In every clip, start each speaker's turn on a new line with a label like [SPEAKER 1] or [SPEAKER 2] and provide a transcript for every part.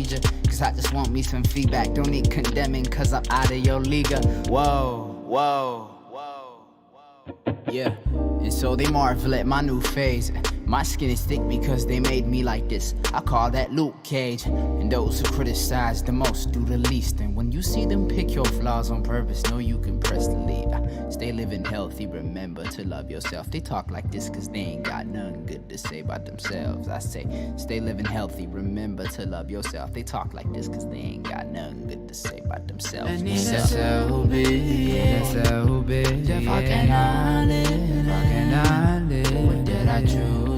[SPEAKER 1] procedure, cause I just want me some feedback. Don't need condemning, cause I'm out of your league. Whoa, whoa, whoa, whoa. Yeah, and so they marvel at my new phase. My skin is thick because they made me like this. I call that Luke Cage. And those who criticize the most do the least. And when you see them pick your flaws on purpose, know you can press delete. Stay living healthy, remember to love yourself. They talk like this cause they ain't got nothing good to say about themselves. I say, stay living healthy, remember to love yourself. They talk like this cause they ain't got nothing good to say about themselves.
[SPEAKER 2] And it's so big, so big. If I can live, what did I choose?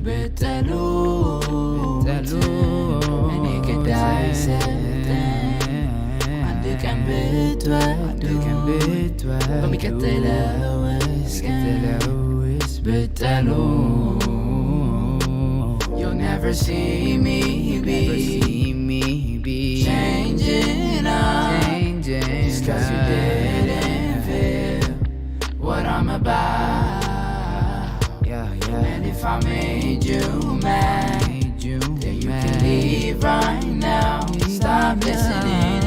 [SPEAKER 2] Betalu, and you can dissect them. Ande kan betwa, kami katalawis betalu. You'll never see me be changing up, just cause you didn't feel what I'm about. And if I made you mad, then you can leave right now. Stop listening,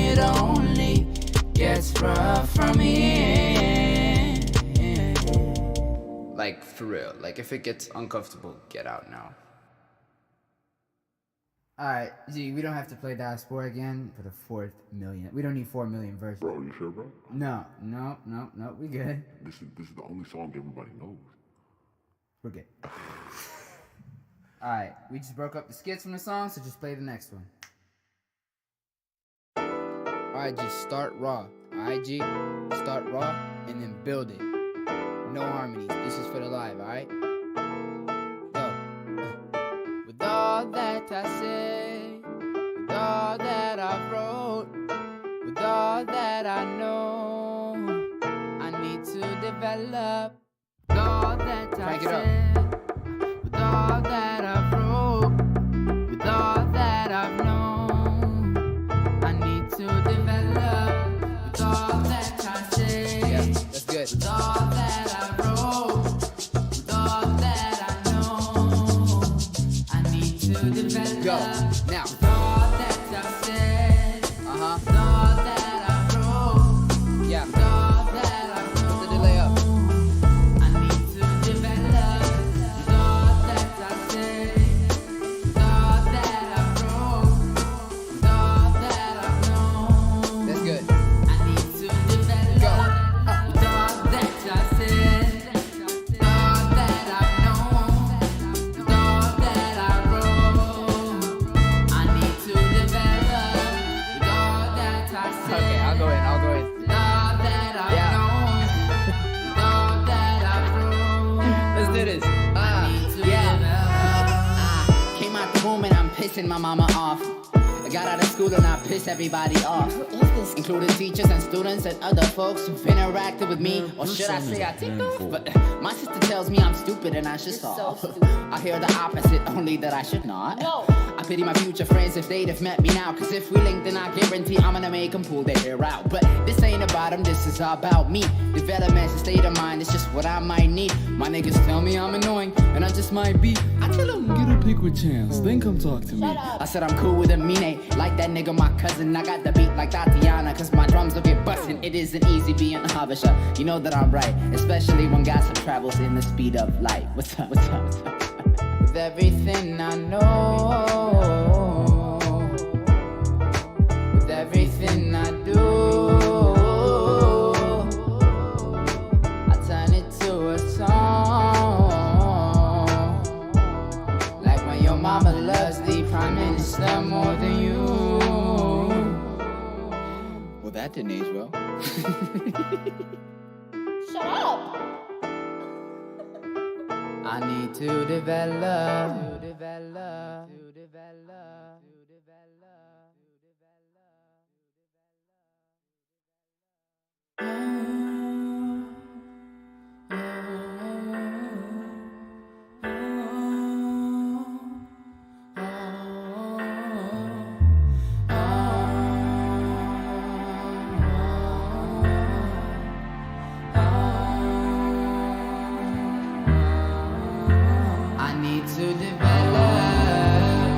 [SPEAKER 2] it only gets rough from here.
[SPEAKER 1] Like, for real, like if it gets uncomfortable, get out now. Alright, G, we don't have to play Diaspora again for the 4th million. We don't need 4 million verses.
[SPEAKER 3] Bro, you sure, bro?
[SPEAKER 1] No, we good.
[SPEAKER 3] This is the only song everybody knows.
[SPEAKER 1] We're good. Alright, we just broke up the skits from the song, so just play the next one. Alright, G, start raw. Alright, G, start raw and then build it. No harmonies. This is for the live, alright? Go. With all that I say, with all that I wrote, with all that I know, I need to develop. With all that I said, with all that I wrote, with all that I've known, I need to develop. With all that I said, yeah, that's good. With all that I wrote, with all that I know, I need to develop. Go now. With all that I said, with all that I wrote, yeah. With all that I know, put the delay up. My mama off. I got out of school and I pissed everybody off, including teachers and students and other folks who've interacted with me, or should I say I ticked off? But my sister tells me I'm stupid and I should stop. I hear the opposite, only that I should not. I pity my future friends if they'd have met me now, cause if we link then I guarantee I'm gonna make them pull their hair out. But this ain't about them, this is about me. Development's a state of mind, it's just what I might need. My niggas tell me I'm annoying, and I just might be. I tell them, get a pick with chance, then come talk to me. I said I'm cool with a mean, like that nigga my cousin. I got the beat like Tatiana, cause my drums will get bustin'. It isn't easy being a Habesha, you know that I'm right, especially when gossip travels in the speed of light. What's up, what's up, what's up? With everything I know, with everything I do, I turn it to a song. Like when your mama loves the prime minister more than you. Well, that didn't age well.
[SPEAKER 4] Shut up!
[SPEAKER 1] I need to develop. To develop.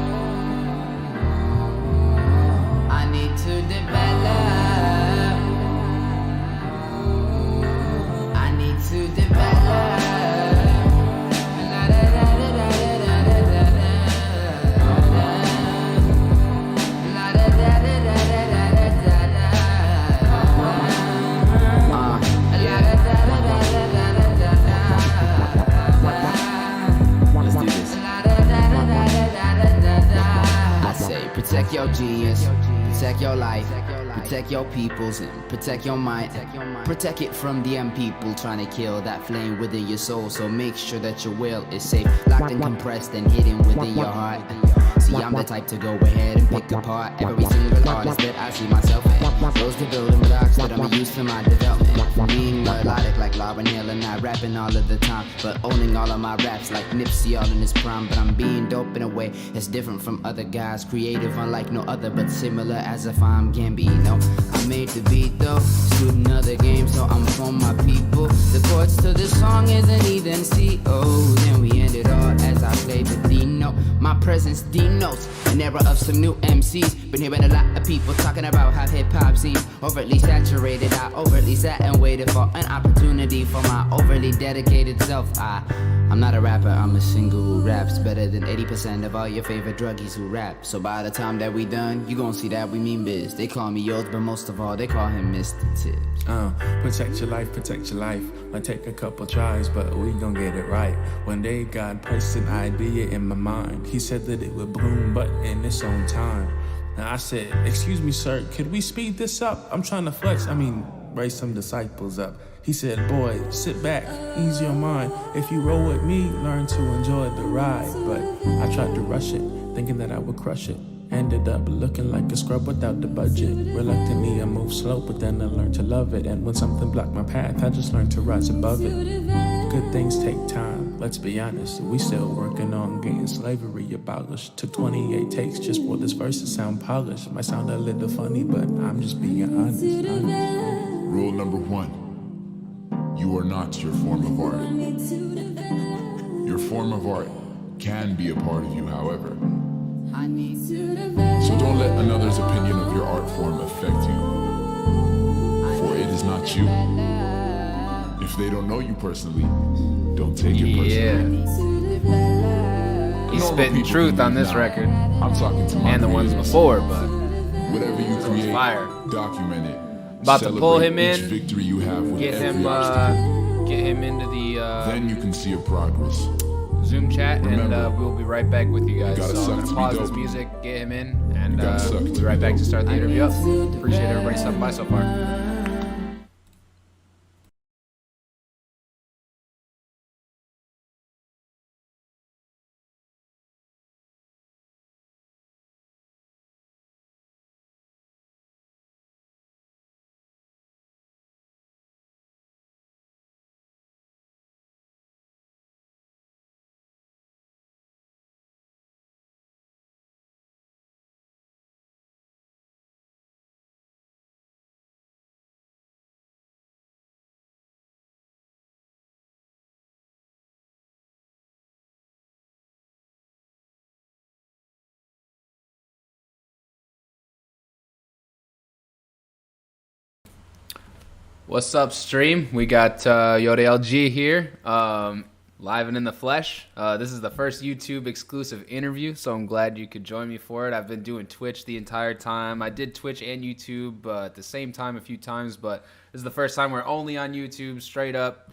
[SPEAKER 2] Protect your genius, protect your life, protect your peoples, and protect your mind. Protect it from them people trying to kill that flame within your soul. So make sure that your will is safe, locked and compressed and hidden within your heart. See, I'm the type to go ahead and pick apart every single artist that I see myself in. Those the building blocks that I'm used to my development. From being melodic like Lauryn Hill and not rapping all of the time, but owning all of my raps like Nipsey all in his prime. But I'm being dope in a way that's different from other guys, creative unlike no other, but similar as if I'm Gambino. I made the beat though, shooting other games, so I'm from my people. The chords to this song isn't even C-O. Then we end it all as I play the D-note. My presence denotes an era of some new MCs. Been hearing a lot of people talking about how hip-hop seems overtly saturated. I overtly sat and waited for an opportunity for my overly dedicated self. I'm not a rapper, I'm a singer who raps better than 80% of all your favorite druggies who rap. So by the time that we done, you gon' see that we mean biz. They call me Yods, but most of all, they call him Mr. Tips.
[SPEAKER 4] Protect your life, protect your life. Might take a couple tries, but we gon' get it right. One day God placed an idea in my mind. He said that it would bloom, but in its own time. Now I said, excuse me, sir, could we speed this up? I'm trying to raise some disciples up. He said, boy, sit back, ease your mind. If you roll with me, learn to enjoy the ride. But I tried to rush it, thinking that I would crush it. Ended up looking like a scrub without the budget. Reluctantly, I moved slow, but then I learned to love it. And when something blocked my path, I just learned to rise above it. Good things take time, let's be honest. We still working on getting slavery abolished. Took 28 takes just for this verse to sound polished. Might sound a little funny, but I'm just being honest.
[SPEAKER 3] Rule number 1. You are not your form of art. Your form of art can be a part of you, however. So don't let another's opinion of your art form affect you. For it is not you. If they don't know you personally, don't take it personally.
[SPEAKER 1] He's spitting truth on this record.
[SPEAKER 3] I'm talking to my
[SPEAKER 1] and the ones before, but
[SPEAKER 3] whatever you create,
[SPEAKER 1] fire.
[SPEAKER 3] Document it.
[SPEAKER 1] About to pull him in,
[SPEAKER 3] victory you have with
[SPEAKER 1] get
[SPEAKER 3] every
[SPEAKER 1] him
[SPEAKER 3] obstacle.
[SPEAKER 1] get him into the
[SPEAKER 3] Then you can see your progress.
[SPEAKER 1] Zoom chat.
[SPEAKER 3] Remember,
[SPEAKER 1] and we'll be right back with you guys.
[SPEAKER 3] You gotta
[SPEAKER 1] So I'm
[SPEAKER 3] suck
[SPEAKER 1] gonna
[SPEAKER 3] to be
[SPEAKER 1] pause
[SPEAKER 3] dope.
[SPEAKER 1] this music, get him in, and
[SPEAKER 3] You gotta suck
[SPEAKER 1] we'll
[SPEAKER 3] to
[SPEAKER 1] be right
[SPEAKER 3] be
[SPEAKER 1] back to
[SPEAKER 3] dope.
[SPEAKER 1] start the interview up. Appreciate everybody stopping by so far. What's up, stream? We got Yodael G here, live and in the flesh. This is the first YouTube exclusive interview, so I'm glad you could join me for it. I've been doing Twitch the entire time. I did Twitch and YouTube at the same time a few times, but this is the first time we're only on YouTube, straight up.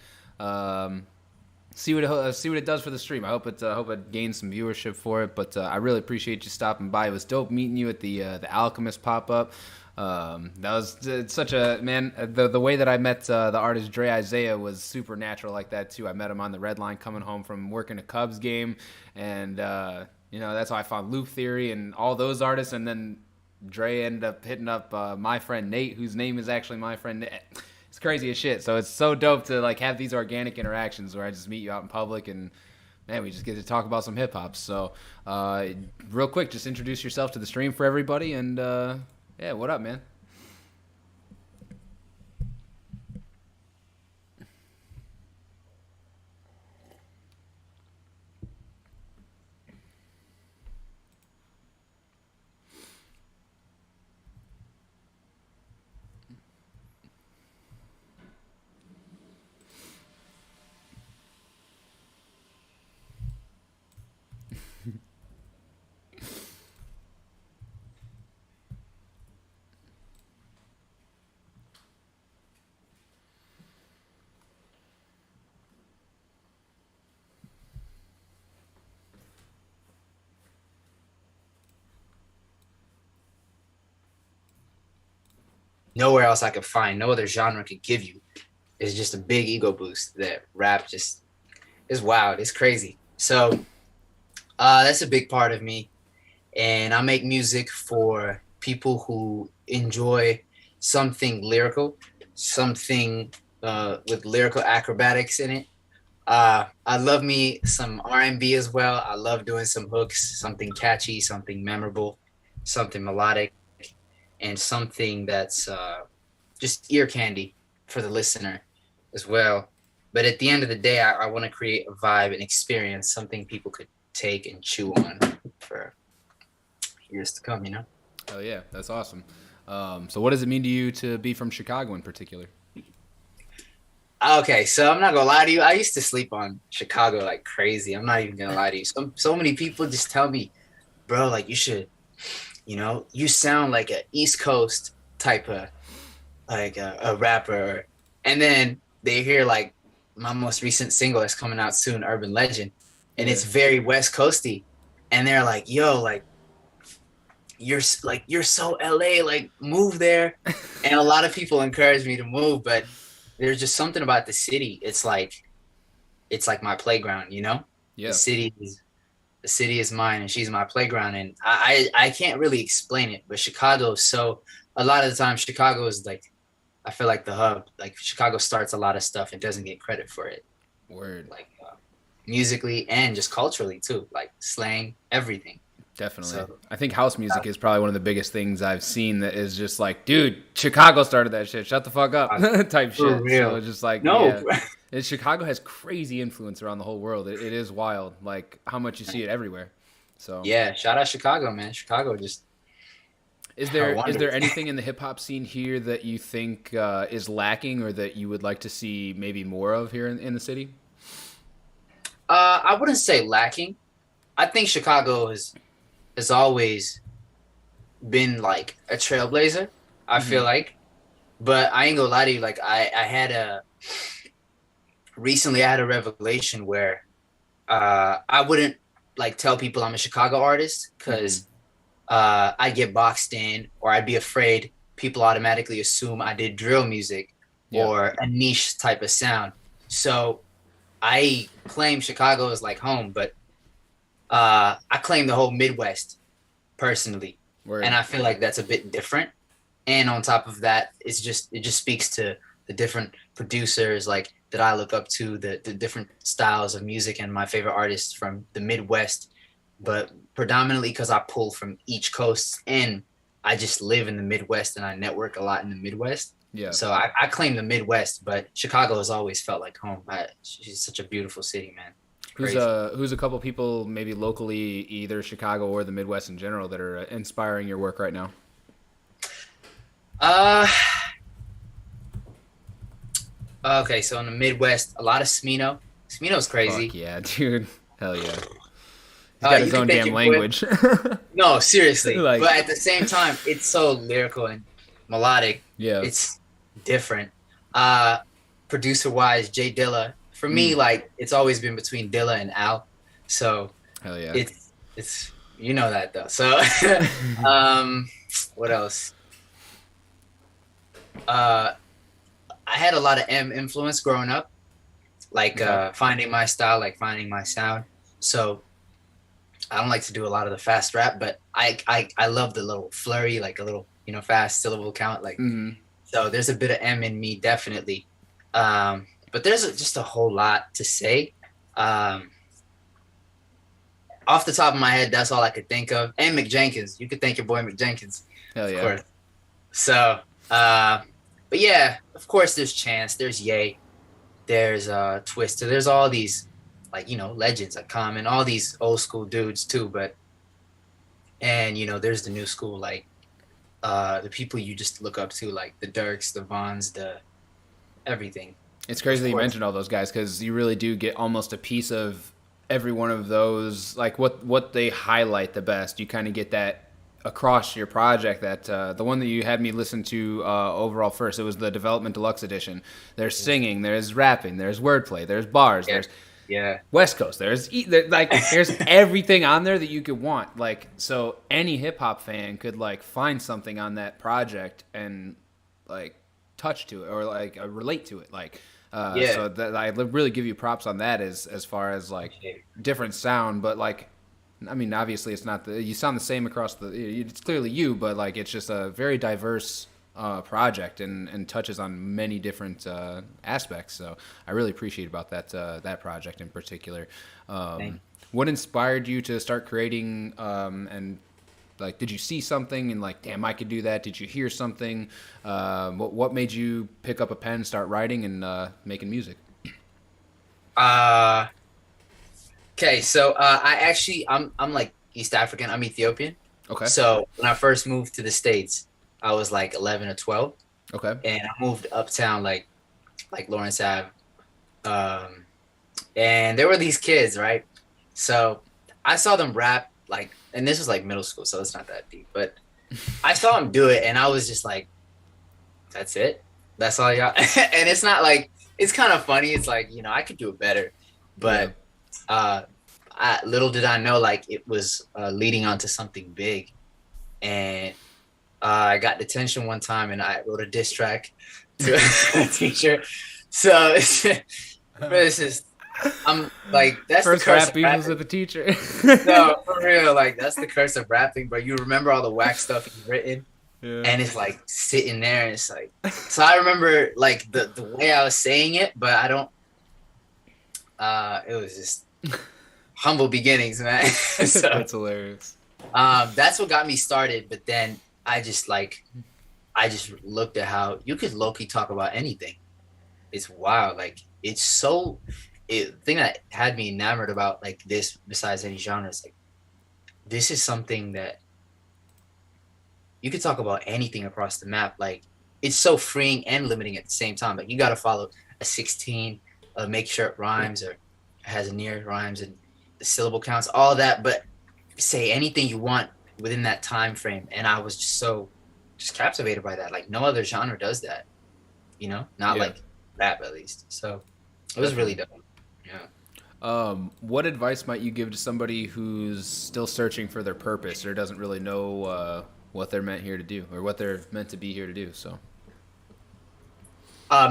[SPEAKER 1] See what it does for the stream. I hope it gains some viewership for it. But I really appreciate you stopping by. It was dope meeting you at the Alchemist pop up. That was such a man. The way that I met the artist Dre Isaiah was super natural like that too. I met him on the Red Line coming home from working a Cubs game, and that's how I found Loop Theory and all those artists. And then Dre ended up hitting up my friend Nate, whose name is actually my friend Nate. It's crazy as shit. So it's so dope to like have these organic interactions where I just meet you out in public and man, we just get to talk about some hip hop. So real quick, just introduce yourself to the stream for everybody and yeah, what up, man?
[SPEAKER 2] nowhere else I could find, no other genre could give you. It's just a big ego boost that rap just is wild. It's crazy. So that's a big part of me. And I make music for people who enjoy something lyrical, something with lyrical acrobatics in it. I love me some R&B as well. I love doing some hooks, something catchy, something memorable, something melodic, and something that's just ear candy for the listener as well. But at the end of the day, I want to create a vibe and experience, something people could take and chew on for years to come, you know?
[SPEAKER 1] Oh yeah, that's awesome. So what does it mean to you to be from Chicago in particular?
[SPEAKER 2] Okay, so I'm not gonna lie to you. I used to sleep on Chicago like crazy. I'm not even gonna lie to you. So many people just tell me, bro, like you should, you sound like an East Coast type of like a rapper. And then they hear like my most recent single that's coming out soon, Urban Legend, and it's very West Coasty. And they're like, yo, like you're so LA, like move there. And a lot of people encourage me to move, but there's just something about the city. It's like my playground, you know?
[SPEAKER 1] Yeah.
[SPEAKER 2] The city is mine and she's my playground. And I can't really explain it, but Chicago, so a lot of the time Chicago is like, I feel like the hub. Like Chicago starts a lot of stuff and doesn't get credit for it.
[SPEAKER 1] Word.
[SPEAKER 2] Like musically and just culturally too, like slang, everything.
[SPEAKER 1] Definitely.
[SPEAKER 2] So,
[SPEAKER 1] I think house music is probably one of the biggest things I've seen that is just like, dude, Chicago started that shit. Shut the fuck up type shit.
[SPEAKER 2] Real.
[SPEAKER 1] So it's just like,
[SPEAKER 2] no.
[SPEAKER 1] Yeah. Chicago has crazy influence around the whole world. It is wild, like how much you see it everywhere. So
[SPEAKER 2] yeah, shout out Chicago, man. Chicago just.
[SPEAKER 1] Is there anything in the hip hop scene here that you think is lacking or that you would like to see maybe more of here in the city?
[SPEAKER 2] I wouldn't say lacking. I think Chicago has always been like a trailblazer, I feel like. But I ain't gonna lie to you, like recently I had a revelation where I wouldn't like tell people I'm a Chicago artist because I'd get boxed in or I'd be afraid people automatically assume I did drill music or a niche type of sound. So I claim Chicago is like home, but I claim the whole Midwest personally. Word. And I feel like that's a bit different. And on top of that, it just speaks to the different producers like that I look up to, the different styles of music and my favorite artists from the Midwest, but predominantly because I pull from each coast and I just live in the Midwest and I network a lot in the Midwest. Yeah. So I claim the Midwest, but Chicago has always felt like home. It's such a beautiful city, man.
[SPEAKER 1] Who's a couple people maybe locally, either Chicago or the Midwest in general, that are inspiring your work right now?
[SPEAKER 2] Okay, so in the Midwest, a lot of Smino. Smino's crazy.
[SPEAKER 1] Fuck yeah, dude. Hell yeah. He's got his own damn language.
[SPEAKER 2] No, seriously. But at the same time, it's so lyrical and melodic. Yeah. It's different. Producer-wise, Jay Dilla. For me, like, it's always been between Dilla and Al. So
[SPEAKER 1] hell yeah.
[SPEAKER 2] It's you know that though. So what else? I had a lot of M influence growing up, like finding my style, like finding my sound. So I don't like to do a lot of the fast rap, but I love the little flurry, like a little, fast syllable count. Like, so there's a bit of M in me, definitely. But there's just a whole lot to say. Off the top of my head, that's all I could think of. And McJenkins. You could thank your boy McJenkins. Hell yeah. Of course. So, but yeah, of course there's Chance, there's Ye, there's Twister, there's all these, like, legends like Common, all these old school dudes too, and there's the new school, like the people you just look up to, like the Dirks, the Vons, the everything.
[SPEAKER 1] It's crazy that you mentioned all those guys, because you really do get almost a piece of every one of those, like what they highlight the best. You kind of get that across your project. That the one that you had me listen to overall first, it was the Development Deluxe Edition. There's singing, there's rapping, there's wordplay, there's bars, there's West Coast, there's everything on there that you could want. Like, so any hip hop fan could like find something on that project and like touch to it or like relate to it. Like,
[SPEAKER 2] Yeah.
[SPEAKER 1] so that I really give you props on that as far as like different sound, but like, I mean, obviously it's not you sound the same across it's clearly you, but like it's just a very diverse project and touches on many different aspects. So I really appreciate about that project in particular. What inspired you to start creating and like, did you see something and like, damn, I could do that? Did you hear something? What made you pick up a pen, start writing, and making music?
[SPEAKER 2] Okay, so I'm like East African. I'm Ethiopian.
[SPEAKER 1] Okay.
[SPEAKER 2] So when I first moved to the States, I was like 11 or 12.
[SPEAKER 1] Okay.
[SPEAKER 2] And I moved uptown like Lawrence Ave. And there were these kids, right? So I saw them rap like, and this was like middle school, so it's not that deep. But I saw them do it, and I was just like, "That's it? That's all y'all?" And it's not like, it's kind of funny. It's like, I could do it better, but little did I know, like, it was leading on to something big. And I got detention one time, and I wrote a diss track to a teacher. So this is, I'm like, that's
[SPEAKER 1] first
[SPEAKER 2] the curse
[SPEAKER 1] rap
[SPEAKER 2] of rapping.
[SPEAKER 1] was with the teacher.
[SPEAKER 2] No, for real, like, that's the curse of rapping, bro. You remember all the whack stuff you've written, and it's like sitting there, and it's like, so I remember like the way I was saying it, but I don't. It was just humble beginnings, man. So,
[SPEAKER 1] that's hilarious.
[SPEAKER 2] That's what got me started, but then I just looked at how you could low-key talk about anything. It's wild. Like, it's so, the thing that had me enamored about like this, besides any genre, is like, this is something that you could talk about anything across the map. Like, it's so freeing and limiting at the same time. Like, you got to follow a 16, make sure it rhymes or has near rhymes and the syllable counts, all that, but say anything you want within that time frame. And I was just captivated by that. Like, no other genre does that, not like rap, at least. So it was really dope. Yeah.
[SPEAKER 1] What advice might you give to somebody who's still searching for their purpose or doesn't really know what they're meant here to do or what they're meant to be here to do? So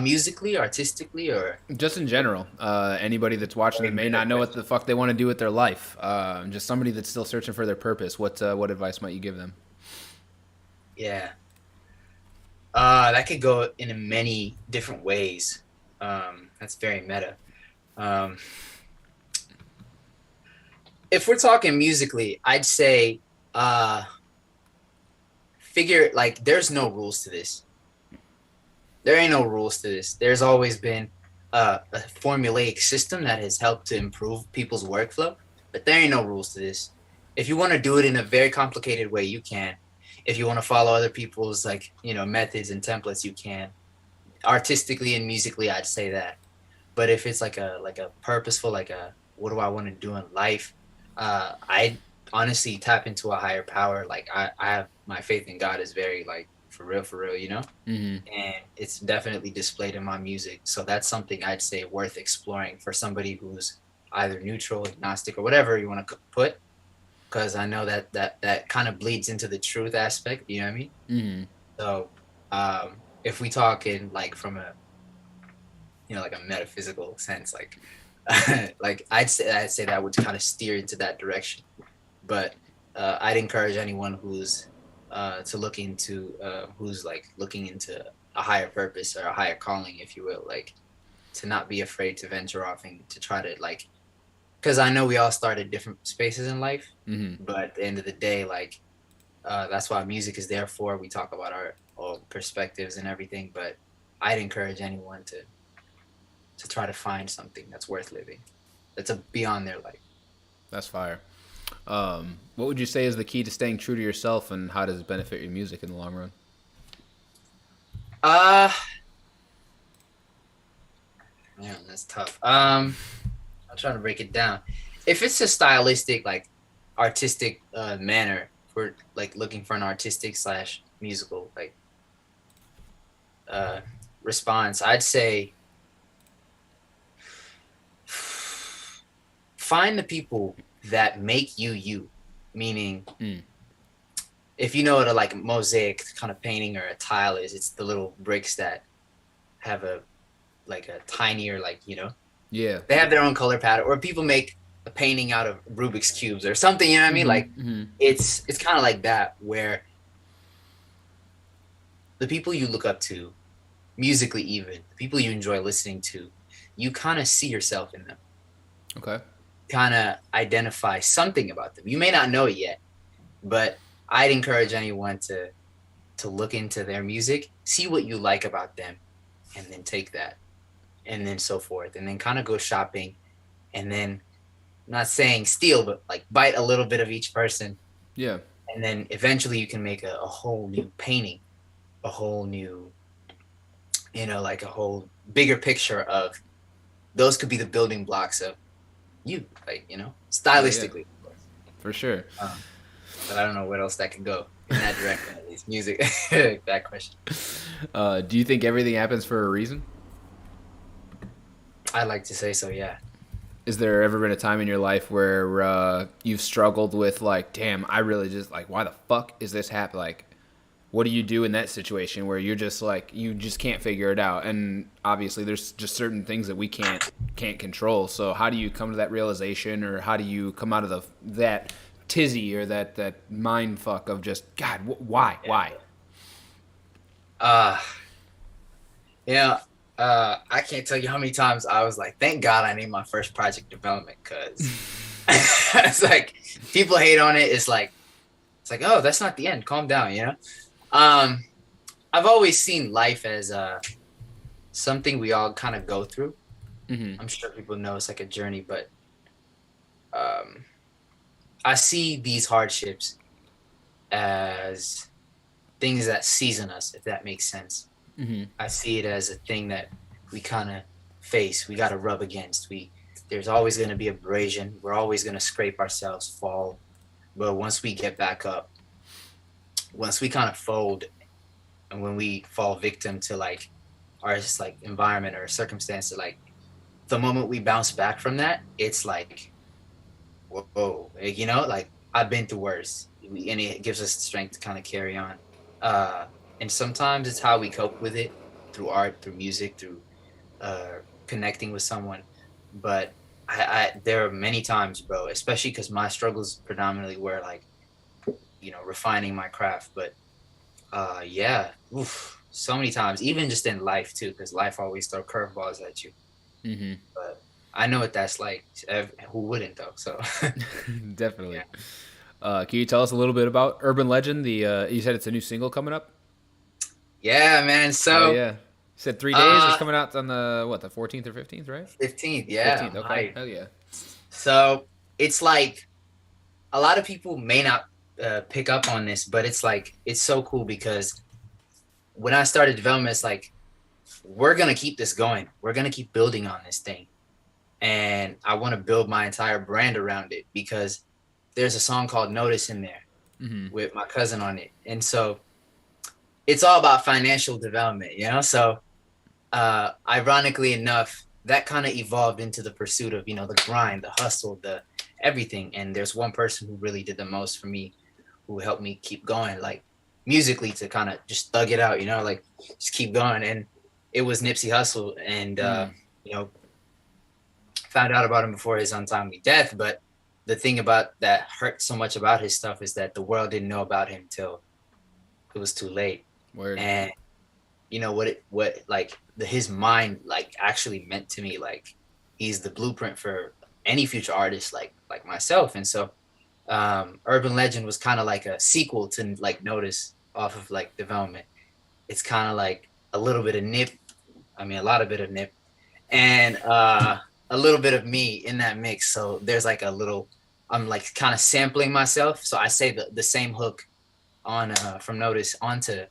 [SPEAKER 2] musically, artistically, or
[SPEAKER 1] just in general, anybody that's watching that may not know what the fuck they want to do with their life. Just somebody that's still searching for their purpose. What advice might you give them?
[SPEAKER 2] Yeah. That could go in many different ways. That's very meta. If we're talking musically, I'd say figure, like, there's no rules to this. There ain't no rules to this. There's always been a formulaic system that has helped to improve people's workflow, but there ain't no rules to this. If you want to do it in a very complicated way, you can. If you want to follow other people's methods and templates, you can. Artistically and musically, I'd say that. But if it's like a purposeful, what do I want to do in life? I honestly tap into a higher power. Like, I have my faith in God is very for real,
[SPEAKER 1] Mm-hmm.
[SPEAKER 2] and it's definitely displayed in my music. So that's something I'd say worth exploring for somebody who's either neutral, agnostic, or whatever you want to put. Because I know that kind of bleeds into the truth aspect. You know what I mean?
[SPEAKER 1] Mm-hmm.
[SPEAKER 2] So if we talk in from a a metaphysical sense, I'd say that would kind of steer into that direction. But I'd encourage anyone who's looking into a higher purpose or a higher calling, if you will, to not be afraid to venture off and to try to because I know we all start at different spaces in life,
[SPEAKER 1] Mm-hmm.
[SPEAKER 2] but at the end of the day, that's why music is there for. We talk about our perspectives and everything, but I'd encourage anyone to try to find something that's worth living, that's beyond their life.
[SPEAKER 1] That's fire. What would you say is the key to staying true to yourself, and how does it benefit your music in the long run?
[SPEAKER 2] Man, that's tough. I'll try to break it down. If it's a stylistic, artistic manner, we're looking for an artistic / musical response, I'd say find the people that make you, meaning if you know what a like mosaic kind of painting or a tile is, it's the little bricks that have a like a tinier like
[SPEAKER 1] Yeah.
[SPEAKER 2] they have their own color pattern, or people make a painting out of Rubik's cubes or something. You know what I mean? Like it's kind of like that, where the people you look up to, musically, even the people you enjoy listening to, you kind of see yourself in them.
[SPEAKER 1] Okay.
[SPEAKER 2] Kind of identify something about them. You may not know it yet, but I'd encourage anyone to look into their music, see what you like about them, and then take that, and then so forth, and then kind of go shopping, and then not saying steal, but like bite a little bit of each person.
[SPEAKER 1] Yeah.
[SPEAKER 2] And then eventually you can make a whole new painting, a whole new, like a whole bigger picture of those could be the building blocks of you, like, stylistically.
[SPEAKER 1] Yeah. For sure.
[SPEAKER 2] But I don't know what else that could go in that direction, at least music. That question.
[SPEAKER 1] Do you think everything happens for a reason?
[SPEAKER 2] I like to say so, yeah.
[SPEAKER 1] Is there ever been a time in your life where you've struggled with like, damn, I really just like, why the fuck is this happening? Like, what do you do in that situation where you're just like, you just can't figure it out? And obviously there's just certain things that we can't control. So how do you come to that realization, or how do you come out of that tizzy or that mind fuck of just, God, why?
[SPEAKER 2] I can't tell you how many times I was like, thank God I named my first project development, because it's like people hate on it. It's like, oh, that's not the end. Calm down, I've always seen life as something we all kind of go through. I'm sure people know it's like a journey, but I see these hardships as things that season us, if that makes sense. I see it as a thing that we kind of face. We got to rub against. There's always going to be abrasion. We're always going to scrape ourselves, fall. But once we get back up, once we kind of fold, and when we fall victim to like our just like environment or circumstance, like the moment we bounce back from that, it's like, whoa, like I've been through worse, and it gives us the strength to kind of carry on. And sometimes it's how we cope with it, through art, through music, through connecting with someone. But there are many times, bro, especially because my struggles predominantly were like, refining my craft. But so many times, even just in life too, because life always throw curveballs at you. But I know what that's like. Who wouldn't though? So
[SPEAKER 1] definitely. Yeah. Can you tell us a little bit about Urban Legend? You said it's a new single coming up.
[SPEAKER 2] Yeah, man. So
[SPEAKER 1] yeah. You said 3 days. It's coming out on the 14th or 15th, right?
[SPEAKER 2] 15th, yeah.
[SPEAKER 1] 15th, okay. Hell yeah.
[SPEAKER 2] So it's like a lot of people may not pick up on this, but it's like, it's so cool because when I started development, it's like, we're going to keep this going. We're going to keep building on this thing. And I want to build my entire brand around it, because there's a song called Notice in there with my cousin on it. And so it's all about financial development, So ironically enough, that kind of evolved into the pursuit of, the grind, the hustle, the everything. And there's one person who really did the most for me, who helped me keep going, like musically, to kind of just thug it out, like just keep going. And it was Nipsey Hussle. And, found out about him before his untimely death. But the thing about that hurt so much about his stuff is that the world didn't know about him till it was too late.
[SPEAKER 1] Word.
[SPEAKER 2] And his mind like actually meant to me, like he's the blueprint for any future artist like myself. And so Urban Legend was kind of like a sequel to like Notice off of like development. It's kind of like a little bit of Nip, a lot of Nip, and a little bit of me in that mix. So there's like I'm like kind of sampling myself. So I say the same hook on from Notice onto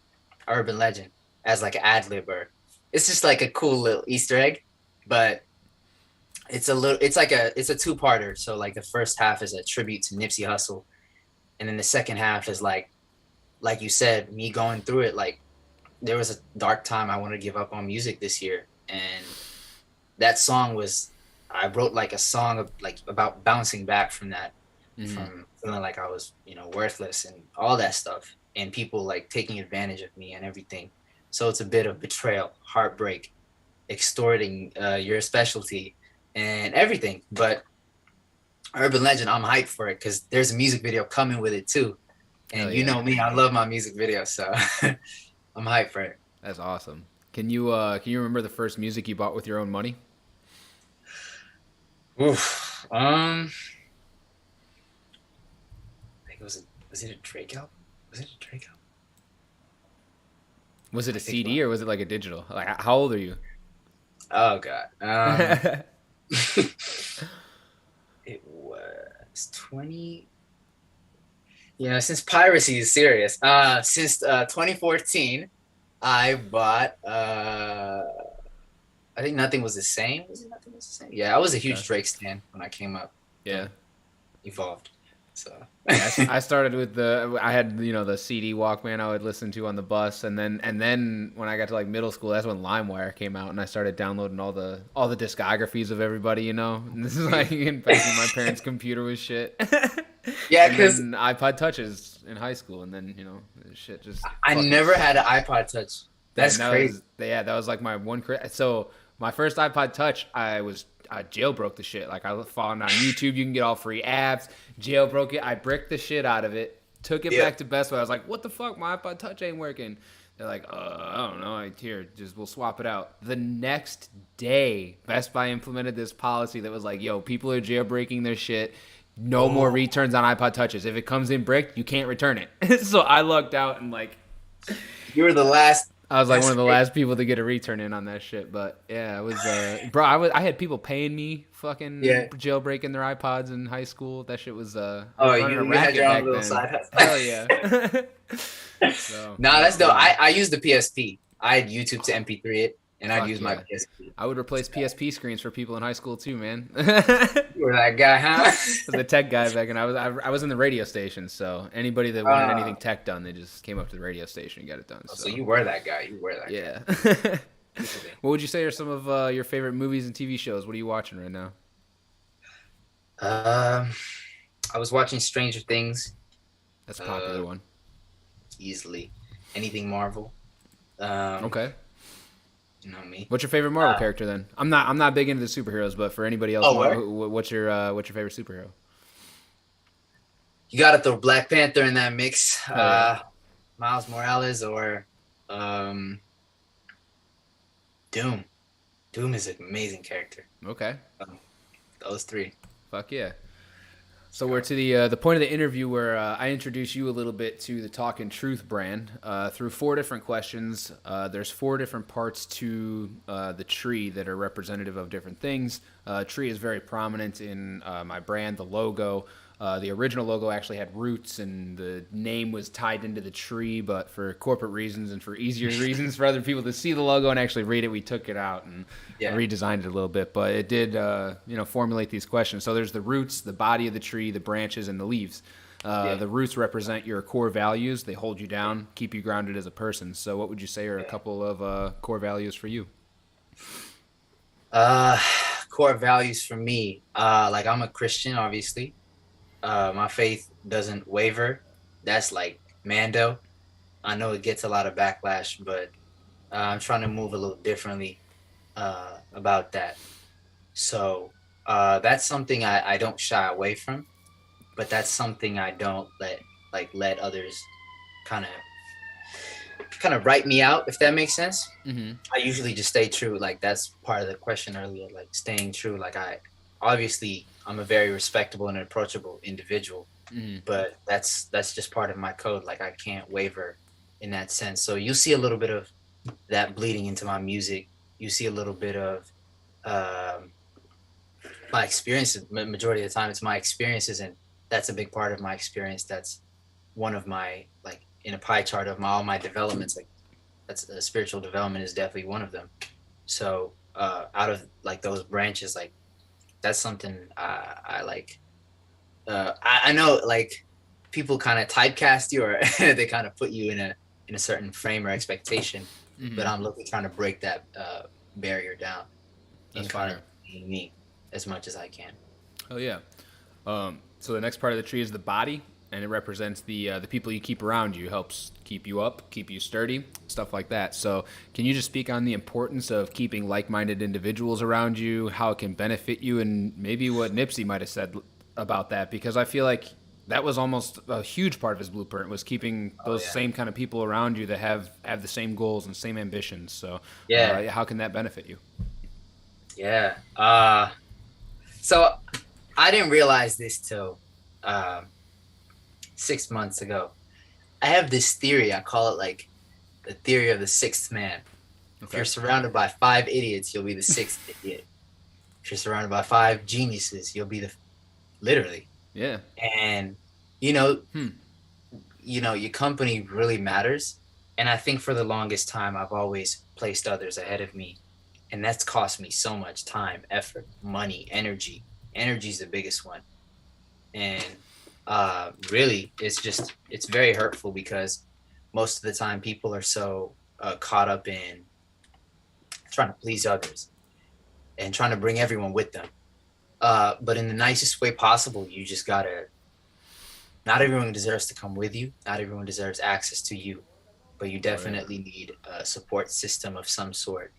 [SPEAKER 2] Urban Legend as like an ad lib, or it's just like a cool little Easter egg. But it's a two-parter. So like the first half is a tribute to Nipsey Hussle, and then the second half is like you said, me going through it. Like there was a dark time I wanted to give up on music this year, and that song was, I wrote like a song of like about bouncing back from that. from feeling like I was, worthless and all that stuff, and people like taking advantage of me and everything. So it's a bit of betrayal, heartbreak, extorting your specialty and everything. But Urban Legend, I'm hyped for it because there's a music video coming with it too.
[SPEAKER 1] Hell
[SPEAKER 2] And
[SPEAKER 1] yeah.
[SPEAKER 2] you know me, I love my music videos, so I'm hyped for it.
[SPEAKER 1] That's awesome. Can you remember the first music you bought with your own money?
[SPEAKER 2] Oof. I think was it a Drake album? Was it a Drake album?
[SPEAKER 1] Was it a
[SPEAKER 2] I think
[SPEAKER 1] CD or was it like a digital? Like, how old are you?
[SPEAKER 2] Oh God. It was 20. Since piracy is serious, since 2014, I bought. I think Nothing Was the Same. Was it Nothing Was the Same? Yeah, I was a huge Drake stan when I came up.
[SPEAKER 1] Yeah.
[SPEAKER 2] Evolved. So
[SPEAKER 1] I started with I had the CD Walkman I would listen to on the bus, and then when I got to like middle school, that's when LimeWire came out, and I started downloading all the discographies of everybody, and this is like infecting my parents' computer with shit.
[SPEAKER 2] yeah, because
[SPEAKER 1] iPod Touches in high school, and then shit just.
[SPEAKER 2] I never had an iPod Touch. That's crazy.
[SPEAKER 1] That was like my one. So my first iPod Touch, I jailbroke the shit. Like I found on YouTube, you can get all free apps. Jailbroke it. I bricked the shit out of it. Took it back to Best Buy. I was like, "What the fuck? My iPod Touch ain't working." They're like, "I don't know. We'll swap it out." The next day, Best Buy implemented this policy that was like, "Yo, people are jailbreaking their shit. No more returns on iPod Touches. If it comes in bricked, you can't return it." So I lucked out and like.
[SPEAKER 2] You were the last.
[SPEAKER 1] I was like one of the last people to get a return in on that shit, but yeah, it was bro. I had people paying me fucking jailbreaking their iPods in high school. That shit was
[SPEAKER 2] you had your own little side hustle.
[SPEAKER 1] Hell yeah. So,
[SPEAKER 2] nah, that's dope. I used the PSP. I had YouTube to MP3 it, and I'd use my PSP.
[SPEAKER 1] I would replace PSP screens for people in high school too, man.
[SPEAKER 2] You were that guy, huh?
[SPEAKER 1] I was the tech guy back, and I was in the radio station. So anybody that wanted anything tech done, they just came up to the radio station and got it done.
[SPEAKER 2] So you were that guy.
[SPEAKER 1] Yeah. What would you say are some of your favorite movies and TV shows? What are you watching right now?
[SPEAKER 2] I was watching Stranger Things.
[SPEAKER 1] That's a popular one.
[SPEAKER 2] Easily. Anything Marvel.
[SPEAKER 1] Okay.
[SPEAKER 2] You know me.
[SPEAKER 1] What's your favorite Marvel character then? I'm not big into the superheroes, but for anybody else, what's your favorite superhero?
[SPEAKER 2] You gotta throw Black Panther in that mix. Miles Morales or Doom. Doom is an amazing character.
[SPEAKER 1] Okay.
[SPEAKER 2] Those three.
[SPEAKER 1] Fuck yeah. So we're to the point of the interview where I introduce you a little bit to the Talkin Truth brand through 4 different questions. There's 4 different parts to the tree that are representative of different things. Tree is very prominent in my brand, the logo. The original logo actually had roots, and the name was tied into the tree, but for corporate reasons and for easier reasons for other people to see the logo and actually read it, we took it out and redesigned it a little bit. But it did, formulate these questions. So there's the roots, the body of the tree, the branches, and the leaves. The roots represent your core values. They hold you down, keep you grounded as a person. So what would you say are a couple of core values for you?
[SPEAKER 2] Core values for me, like I'm a Christian, obviously. My faith doesn't waver. That's like Mando. I know it gets a lot of backlash, but I'm trying to move a little differently about that. So that's something I don't shy away from, but that's something I don't let others kind of write me out, if that makes sense.
[SPEAKER 1] Mm-hmm.
[SPEAKER 2] I usually just stay true. Like that's part of the question earlier, like staying true. Like I'm a very respectable and approachable individual, but that's just part of my code. Like I can't waver in that sense. So you see a little bit of that bleeding into my music. You see a little bit of my experiences. Majority of the time, it's my experiences, and that's a big part of my experience. That's one of my, like, in a pie chart of all my developments. Like that's spiritual development is definitely one of them. So out of like those branches, like. That's something I like. I know like people kind of typecast you, or they kind of put you in a certain frame or expectation. But I'm trying to break that barrier down and kind of being me as much as I can.
[SPEAKER 1] Oh yeah.
[SPEAKER 2] So the next part of the tree is the body, and it represents the people you keep around you. Helps keep you up, keep you sturdy, stuff like that. So can you just speak on the importance of keeping like-minded individuals around you, how it can benefit you, and maybe what Nipsey might have said about that? Because I feel like that was almost a huge part of his blueprint, was keeping those same kind of people around you that have the same goals and same ambitions. So how can that benefit you?
[SPEAKER 5] Yeah. So I didn't realize this till 6 months ago. I have this theory. I call it like the theory of the sixth man. Okay. If you're surrounded by 5 idiots, you'll be the sixth idiot. If you're surrounded by 5 geniuses, you'll be the literally.
[SPEAKER 2] Yeah.
[SPEAKER 5] And you know, your company really matters. And I think for the longest time, I've always placed others ahead of me. And that's cost me so much time, effort, money, energy. Energy is the biggest one. And really, it's very hurtful because most of the time people are so caught up in trying to please others and trying to bring everyone with them. But in the nicest way possible, you just gotta, not everyone deserves to come with you. Not everyone deserves access to you, but you definitely need a support system of some sort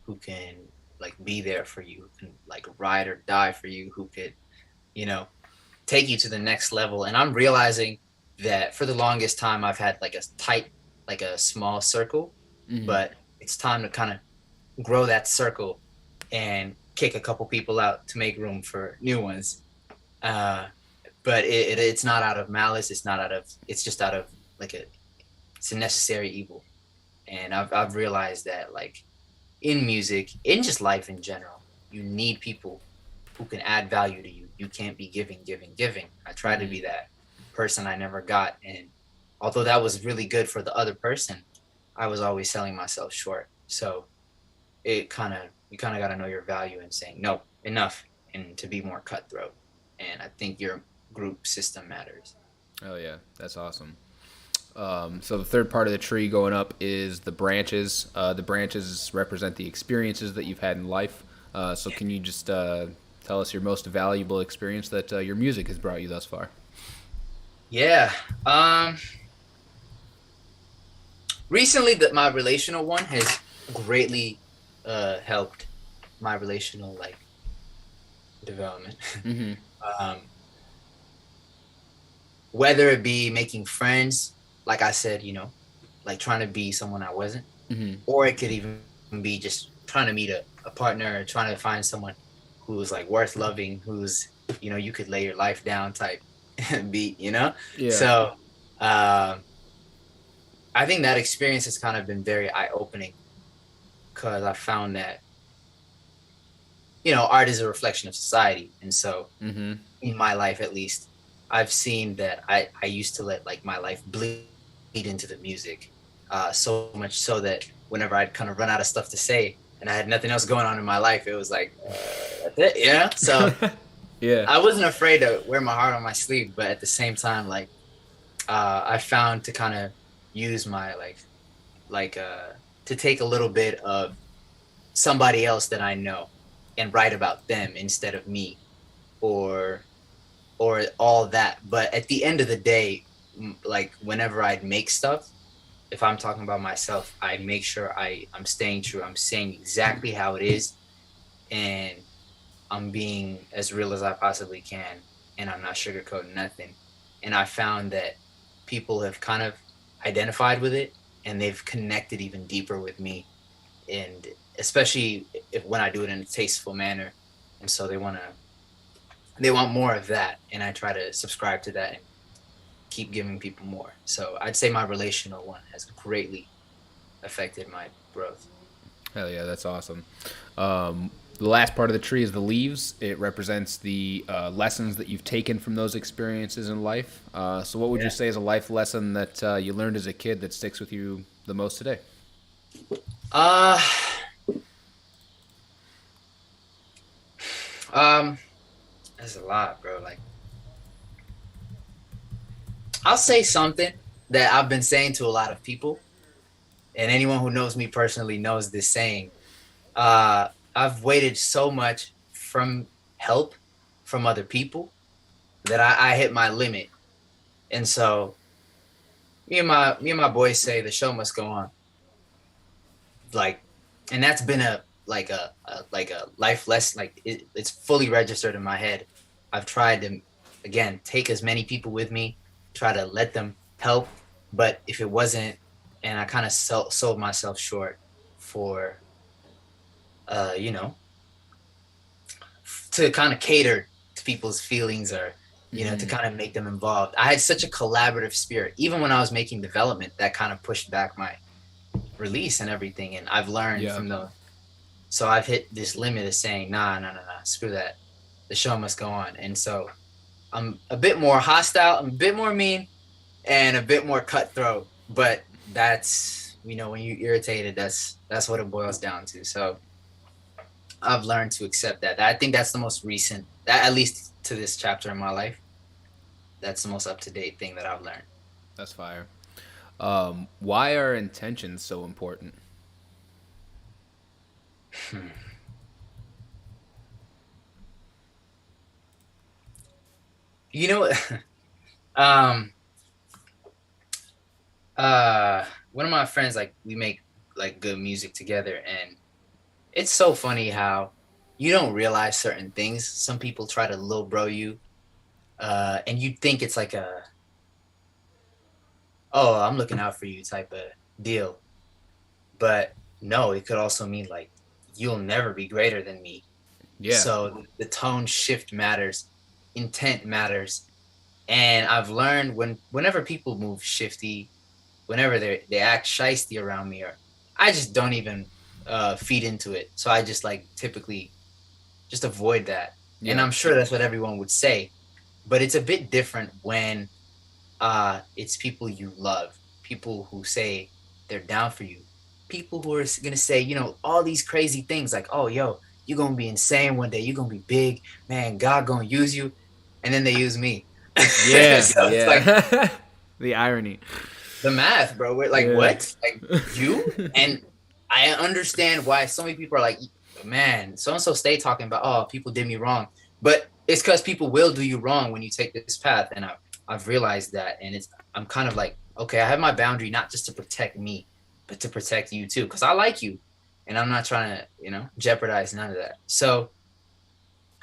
[SPEAKER 5] who can like be there for you, who can like ride or die for you, who could, take you to the next level. And I'm realizing that for the longest time, I've had like a small circle, but it's time to kind of grow that circle and kick a couple people out to make room for new ones. But it's not out of malice. It's just out of it's a necessary evil. And I've realized that like in music, in just life in general, you need people who can add value to you. You can't be giving. I tried to be that person I never got. And although that was really good for the other person, I was always selling myself short. So you kind of got to know your value and saying, no, enough, and to be more cutthroat. And I think your group system matters.
[SPEAKER 2] Oh, yeah. That's awesome. So the third part of the tree going up is the branches. The branches represent the experiences that you've had in life. So can you just tell us your most valuable experience that your music has brought you thus far?
[SPEAKER 5] Yeah. Recently, my relational one has greatly helped my relational development. Whether it be making friends, like I said, like trying to be someone I wasn't, or it could even be just trying to meet a partner, or trying to find someone who's like worth loving, who's, you could lay your life down type beat, Yeah. So I think that experience has kind of been very eye-opening, because I found that, art is a reflection of society. And so in my life, at least, I've seen that I used to let my life bleed into the music, so much so that whenever I'd kind of run out of stuff to say and I had nothing else going on in my life, it was like, that's it, So yeah, I wasn't afraid to wear my heart on my sleeve, but at the same time, I found to kind of use my to take a little bit of somebody else that I know and write about them instead of me, or all that. But at the end of the day, whenever I'd make stuff, if I'm talking about myself, I make sure I'm staying true. I'm saying exactly how it is, and I'm being as real as I possibly can, and I'm not sugarcoating nothing. And I found that people have kind of identified with it, and they've connected even deeper with me, and especially when I do it in a tasteful manner. And so they want more of that, and I try to subscribe to that and keep giving people more. So I'd say my relational one has greatly affected my growth.
[SPEAKER 2] Hell yeah, that's awesome. The last part of the tree is the leaves. It represents the lessons that you've taken from those experiences in life. So what would you say is a life lesson that you learned as a kid that sticks with you the most today?
[SPEAKER 5] There's a lot, bro. I'll say something that I've been saying to a lot of people, and anyone who knows me personally knows this saying. I've waited so much from help from other people that I hit my limit. And so me and my boys say the show must go on. Like, and that's been a life lesson. Like it's fully registered in my head. I've tried to, again, take as many people with me, try to let them help. But if it wasn't, and I kind of sold myself short for, you know, to kind of cater to people's feelings or, you know, to kind of make them involved. I had such a collaborative spirit. Even when I was making development, that kind of pushed back my release and everything. And I've learned from those. So I've hit this limit of saying, nah, screw that. The show must go on. And so I'm a bit more hostile, I'm a bit more mean, and a bit more cutthroat. But that's, you know, when you're irritated, that's what it boils down to. So I've learned to accept that. I think that's the most recent, that at least to this chapter in my life, that's the most up-to-date thing that I've learned.
[SPEAKER 2] That's fire. Why are intentions so important?
[SPEAKER 5] You know, one of my friends, like, we make like good music together, and it's so funny how you don't realize certain things. Some people try to little bro you, and you think it's like a, oh, I'm looking out for you type of deal. But no, it could also mean like, you'll never be greater than me.
[SPEAKER 2] Yeah.
[SPEAKER 5] So the tone shift matters, intent matters. And I've learned whenever people move shifty, whenever they act shiesty around me, or I just don't even feed into it. So I just like typically just avoid that. Yeah. And I'm sure that's what everyone would say, but it's a bit different when it's people you love, people who say they're down for you, people who are going to say, you know, all these crazy things like, oh, yo, you're going to be insane one day. You're going to be big, man. God going to use you. And then they use me.
[SPEAKER 2] Yeah.
[SPEAKER 5] So
[SPEAKER 2] yeah.
[SPEAKER 5] It's like,
[SPEAKER 2] the irony.
[SPEAKER 5] The math, bro. We're like, what? Like, you? And I understand why so many people are like, man, so-and-so stay talking about, oh, people did me wrong. But it's because people will do you wrong when you take this path. And I've realized that. And I'm kind of like, okay, I have my boundary not just to protect me, but to protect you too. Because I like you. And I'm not trying to, you know, jeopardize none of that. So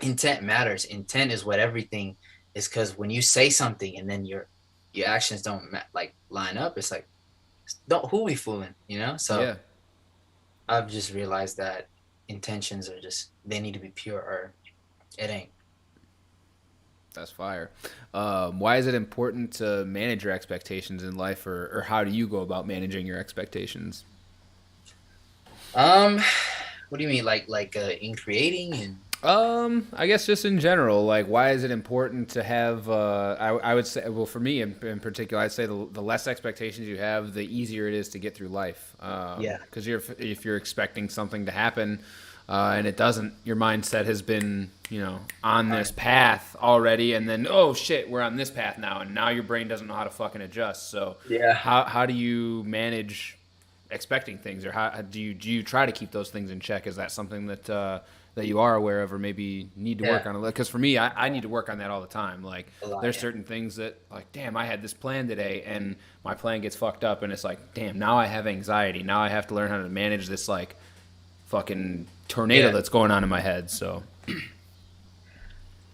[SPEAKER 5] intent matters. Intent is what everything is, because when you say something and then your actions don't like line up, it's like, who we fooling, you know? So yeah. I've just realized that intentions are just, they need to be pure, or it ain't.
[SPEAKER 2] That's fire. Why is it important to manage your expectations in life, or how do you go about managing your expectations?
[SPEAKER 5] What do you mean, like in creating and?
[SPEAKER 2] I guess just in general, like, why is it important to have, I would say, well, for me in particular, I'd say the less expectations you have, the easier it is to get through life.
[SPEAKER 5] Yeah.
[SPEAKER 2] Because if you're expecting something to happen, and it doesn't, your mindset has been, you know, on this path already, and then, oh shit, we're on this path now, and now your brain doesn't know how to fucking adjust. So
[SPEAKER 5] yeah,
[SPEAKER 2] how do you manage expecting things, or how do you try to keep those things in check? Is that something that you are aware of, or maybe need to work on? Because for me, I need to work on that all the time. Like, there's certain things that, like, damn, I had this plan today and my plan gets fucked up, and it's like, damn, now I have anxiety. Now I have to learn how to manage this, like, fucking tornado that's going on in my head. So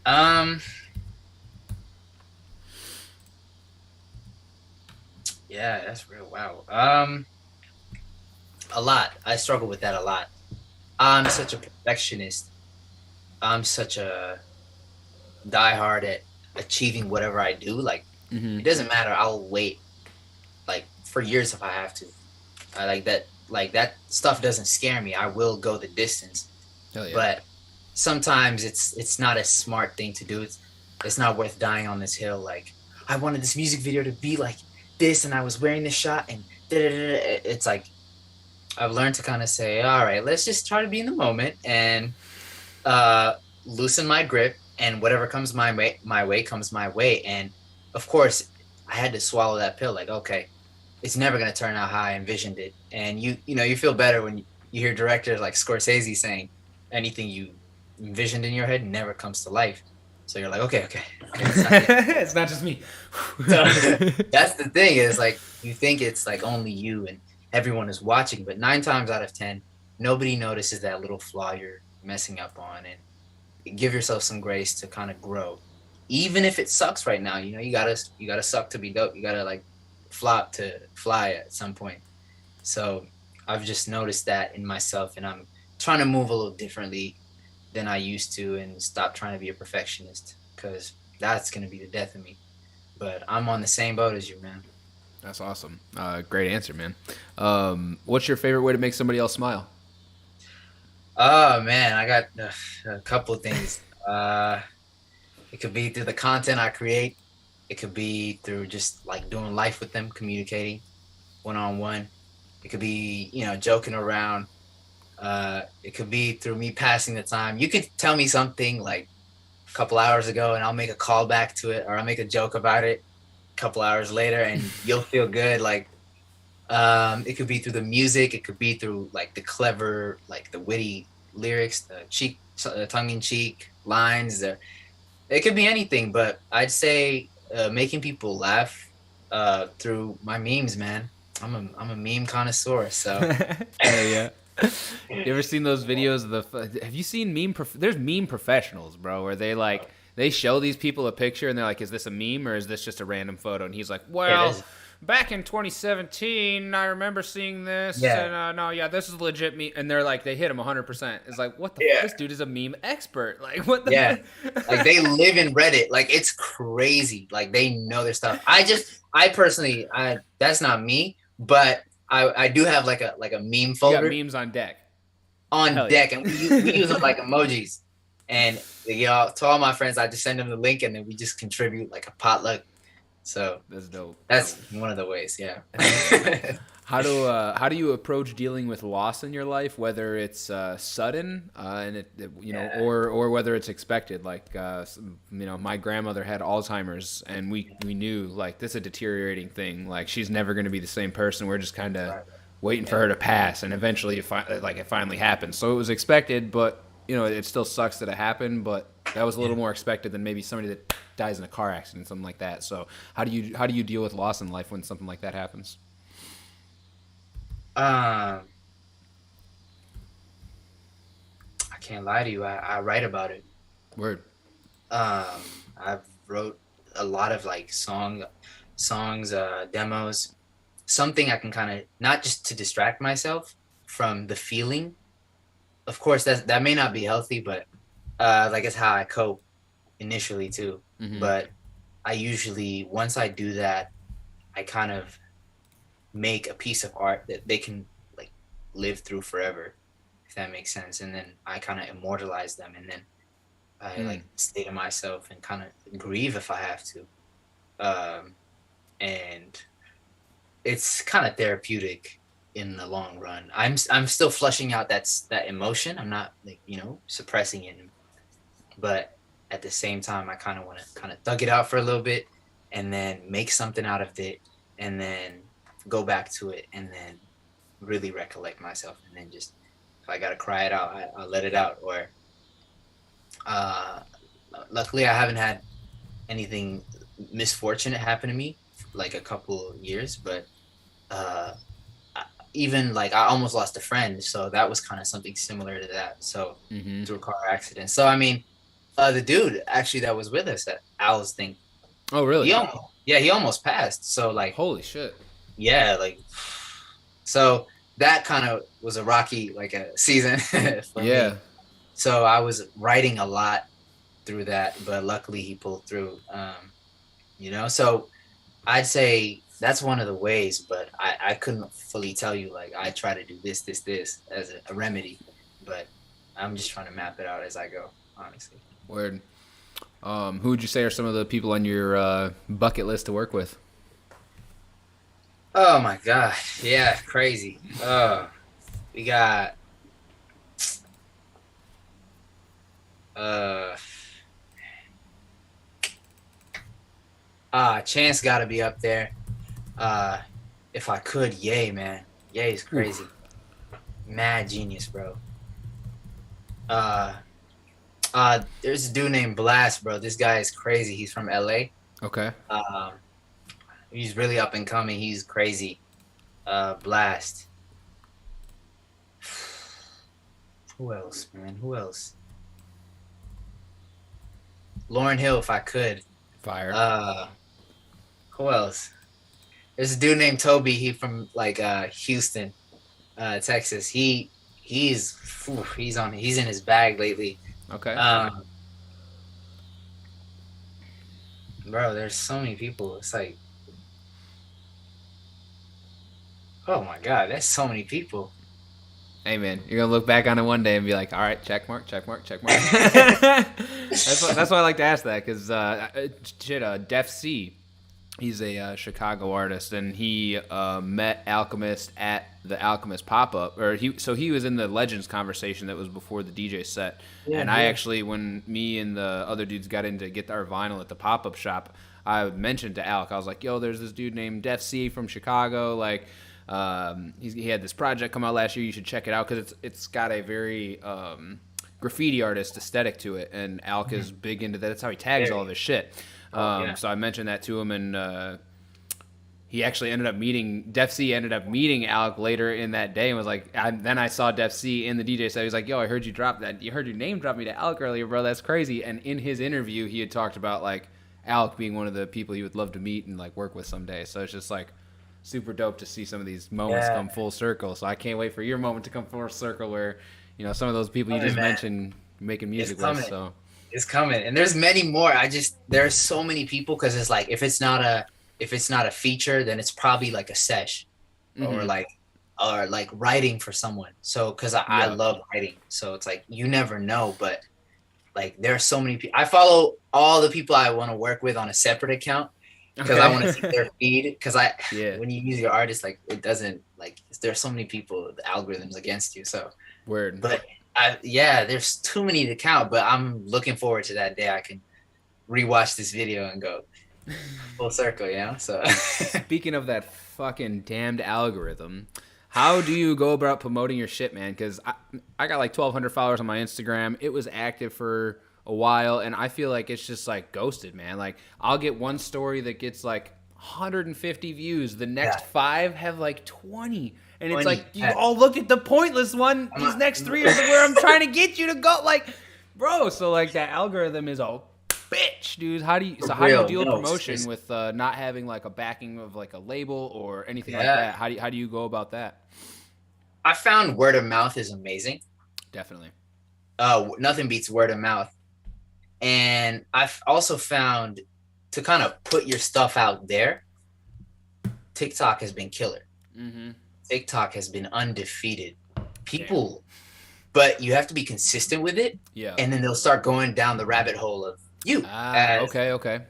[SPEAKER 5] yeah, that's real. Wow. A lot. I struggle with that a lot. I'm such a perfectionist. I'm such a diehard at achieving whatever I do. Like, it doesn't matter. I'll wait like for years if I have to. I like that. Like, that stuff doesn't scare me. I will go the distance.
[SPEAKER 2] Hell yeah.
[SPEAKER 5] But sometimes it's not a smart thing to do. It's not worth dying on this hill. Like, I wanted this music video to be like this, and I was wearing this shot, and da-da-da-da. It's like, I've learned to kind of say, all right, let's just try to be in the moment and loosen my grip, and whatever comes my way comes my way. And of course, I had to swallow that pill. Like, okay, it's never going to turn out how I envisioned it. And you know, you feel better when you hear directors like Scorsese saying anything you envisioned in your head never comes to life. So you're like, okay, it's not it.
[SPEAKER 1] It's not just me.
[SPEAKER 5] So, that's the thing is like you think it's like only you and everyone is watching, but 9 times out of 10, nobody notices that little flaw you're messing up on, and give yourself some grace to kind of grow, even if it sucks right now. You know, you gotta suck to be dope. You gotta like flop to fly at some point. So I've just noticed that in myself, and I'm trying to move a little differently than I used to, and stop trying to be a perfectionist, because that's gonna be the death of me. But I'm on the same boat as you, man.
[SPEAKER 2] That's awesome. Great answer, man. What's your favorite way to make somebody else smile?
[SPEAKER 5] Oh man, I got a couple of things. It could be through the content I create. It could be through just like doing life with them, communicating one-on-one. It could be, you know, joking around. It could be through me passing the time. You could tell me something like a couple hours ago and I'll make a call back to it, or I'll make a joke about it a couple hours later and you'll feel good. Like, it could be through the music. It could be through like the clever, like the witty lyrics, the tongue-in-cheek lines. It could be anything, but I'd say making people laugh through my memes, man. I'm a meme connoisseur, so.
[SPEAKER 2] Yeah. You ever seen those videos of have you seen there's meme professionals, bro, where they show these people a picture and they're like, is this a meme or is this just a random photo? And he's like, well, back in 2017, I remember seeing this.
[SPEAKER 5] Yeah.
[SPEAKER 2] And no, yeah, this is legit meme. And they're like, they hit him 100%. It's like, what the fuck? This dude is a meme expert. Like, what the
[SPEAKER 5] Yeah. Like, they live in Reddit. Like, it's crazy. Like, they know their stuff. I personally, that's not me, but I do have like a meme folder.
[SPEAKER 2] You got memes on deck.
[SPEAKER 5] On deck, and we use them like emojis. And to all my friends, I just send them the link, and then we just contribute like a potluck. So
[SPEAKER 2] that's dope.
[SPEAKER 5] That's one of the ways, yeah.
[SPEAKER 2] How do you approach dealing with loss in your life, whether it's sudden and or whether it's expected? Like my grandmother had Alzheimer's, and we knew like this is a deteriorating thing. Like she's never going to be the same person. We're just kind of waiting for her to pass, and eventually it finally happened. So it was expected, but it still sucks that it happened. But that was a little more expected than maybe somebody that dies in a car accident, something like that. So how do you deal with loss in life when something like that happens?
[SPEAKER 5] I can't lie to you. I write about it.
[SPEAKER 2] Word.
[SPEAKER 5] I've wrote a lot of like songs, demos, something I can kind of, not just to distract myself from the feeling. Of course, that may not be healthy, but like it's how I cope initially too. Mm-hmm. But I usually, once I do that, I kind of make a piece of art that they can like live through forever, if that makes sense. And then I kind of immortalize them, and then I like stay to myself and kind of grieve if I have to. And it's kind of therapeutic in the long run. I'm still flushing out that emotion. I'm not like, suppressing it, but at the same time, I kind of want to kind of thug it out for a little bit and then make something out of it, and then go back to it, and then really recollect myself, and then just, if I gotta cry it out, I'll let it out. Or luckily I haven't had anything misfortunate happen to me like a couple years, but even like I almost lost a friend, so that was kind of something similar to that. So through a car accident. So I mean, the dude actually that was with us at Al's thing.
[SPEAKER 2] Oh really?
[SPEAKER 5] He almost passed. So like,
[SPEAKER 2] holy shit.
[SPEAKER 5] Yeah, like, so that kind of was a rocky, like a season for me. So I was writing a lot through that, but luckily he pulled through, so I'd say that's one of the ways, but I couldn't fully tell you, like, I try to do this as a remedy, but I'm just trying to map it out as I go, honestly.
[SPEAKER 2] Word. Who would you say are some of the people on your bucket list to work with?
[SPEAKER 5] Oh my God. Yeah. Crazy. We got, Chance gotta be up there. If I could, Ye, man. Ye is crazy. Mad genius, bro. There's a dude named Blast, bro. This guy is crazy. He's from LA.
[SPEAKER 1] Okay.
[SPEAKER 5] He's really up and coming. He's crazy. Blast. Who else, man? Who else? Lauren Hill, if I could.
[SPEAKER 1] Fire.
[SPEAKER 5] Who else? There's a dude named Toby. He from like Houston, Texas. He's in his bag lately.
[SPEAKER 1] Okay.
[SPEAKER 5] Bro, there's so many people. It's like, oh my God, there's so many people.
[SPEAKER 1] Hey man, you're gonna look back on it one day and be like, all right, check mark. That's why I like to ask that, because Def C, he's a Chicago artist, and he met Alchemist at the Alchemist pop-up, he was in the Legends conversation that was before the DJ set. I actually, when me and the other dudes got in to get our vinyl at the pop-up shop, I mentioned to Alec, I was like, yo, there's this dude named Def C from Chicago, like, he had this project come out last year, you should check it out, because it's got a very graffiti artist aesthetic to it, and Alec is big into that. That's how he tags all of his shit. So I mentioned that to him, and he actually Def C ended up meeting Alec later in that day, and was like, then I saw Def C in the DJ set. He was like, yo, I heard you heard your name drop me to Alec earlier, bro. That's crazy. And in his interview, he had talked about like Alec being one of the people he would love to meet and like work with someday. So it's just like super dope to see some of these moments come full circle. So I can't wait for your moment to come full circle, where, you know, some of those people you just mentioned making music with. So
[SPEAKER 5] it's coming, and there's many more. There's so many people, because it's like, if it's not a feature, then it's probably like a sesh, or like writing for someone. So because I love writing, so it's like, you never know. But like, there are so many people. I follow all the people I want to work with on a separate account, because I want to see their feed. Because when you use your artist, like, it doesn't, like, there's so many people, the algorithm's against you. So
[SPEAKER 1] word.
[SPEAKER 5] But there's too many to count. But I'm looking forward to that day I can rewatch this video and go full circle, you know? So
[SPEAKER 1] speaking of that fucking damned algorithm, how do you go about promoting your shit, man? Because I got like 1,200 followers on my Instagram. It was active for a while, and I feel like it's just like ghosted, man. Like, I'll get one story that gets like 150 views. The next 5 have like 20. And it's like, you all look at the pointless one. These next 3 are where I'm trying to get you to go. Like, bro, so like that algorithm is a bitch, dude. How do you deal with promotion with not having like a backing of like a label or anything like that? How do you go about that?
[SPEAKER 5] I found word of mouth is amazing.
[SPEAKER 1] Definitely.
[SPEAKER 5] Nothing beats word of mouth. And I've also found, to kind of put your stuff out there, TikTok has been killer. Mm-hmm. TikTok has been undefeated. People, but you have to be consistent with it. Yeah. And then they'll start going down the rabbit hole of you.
[SPEAKER 1] Okay.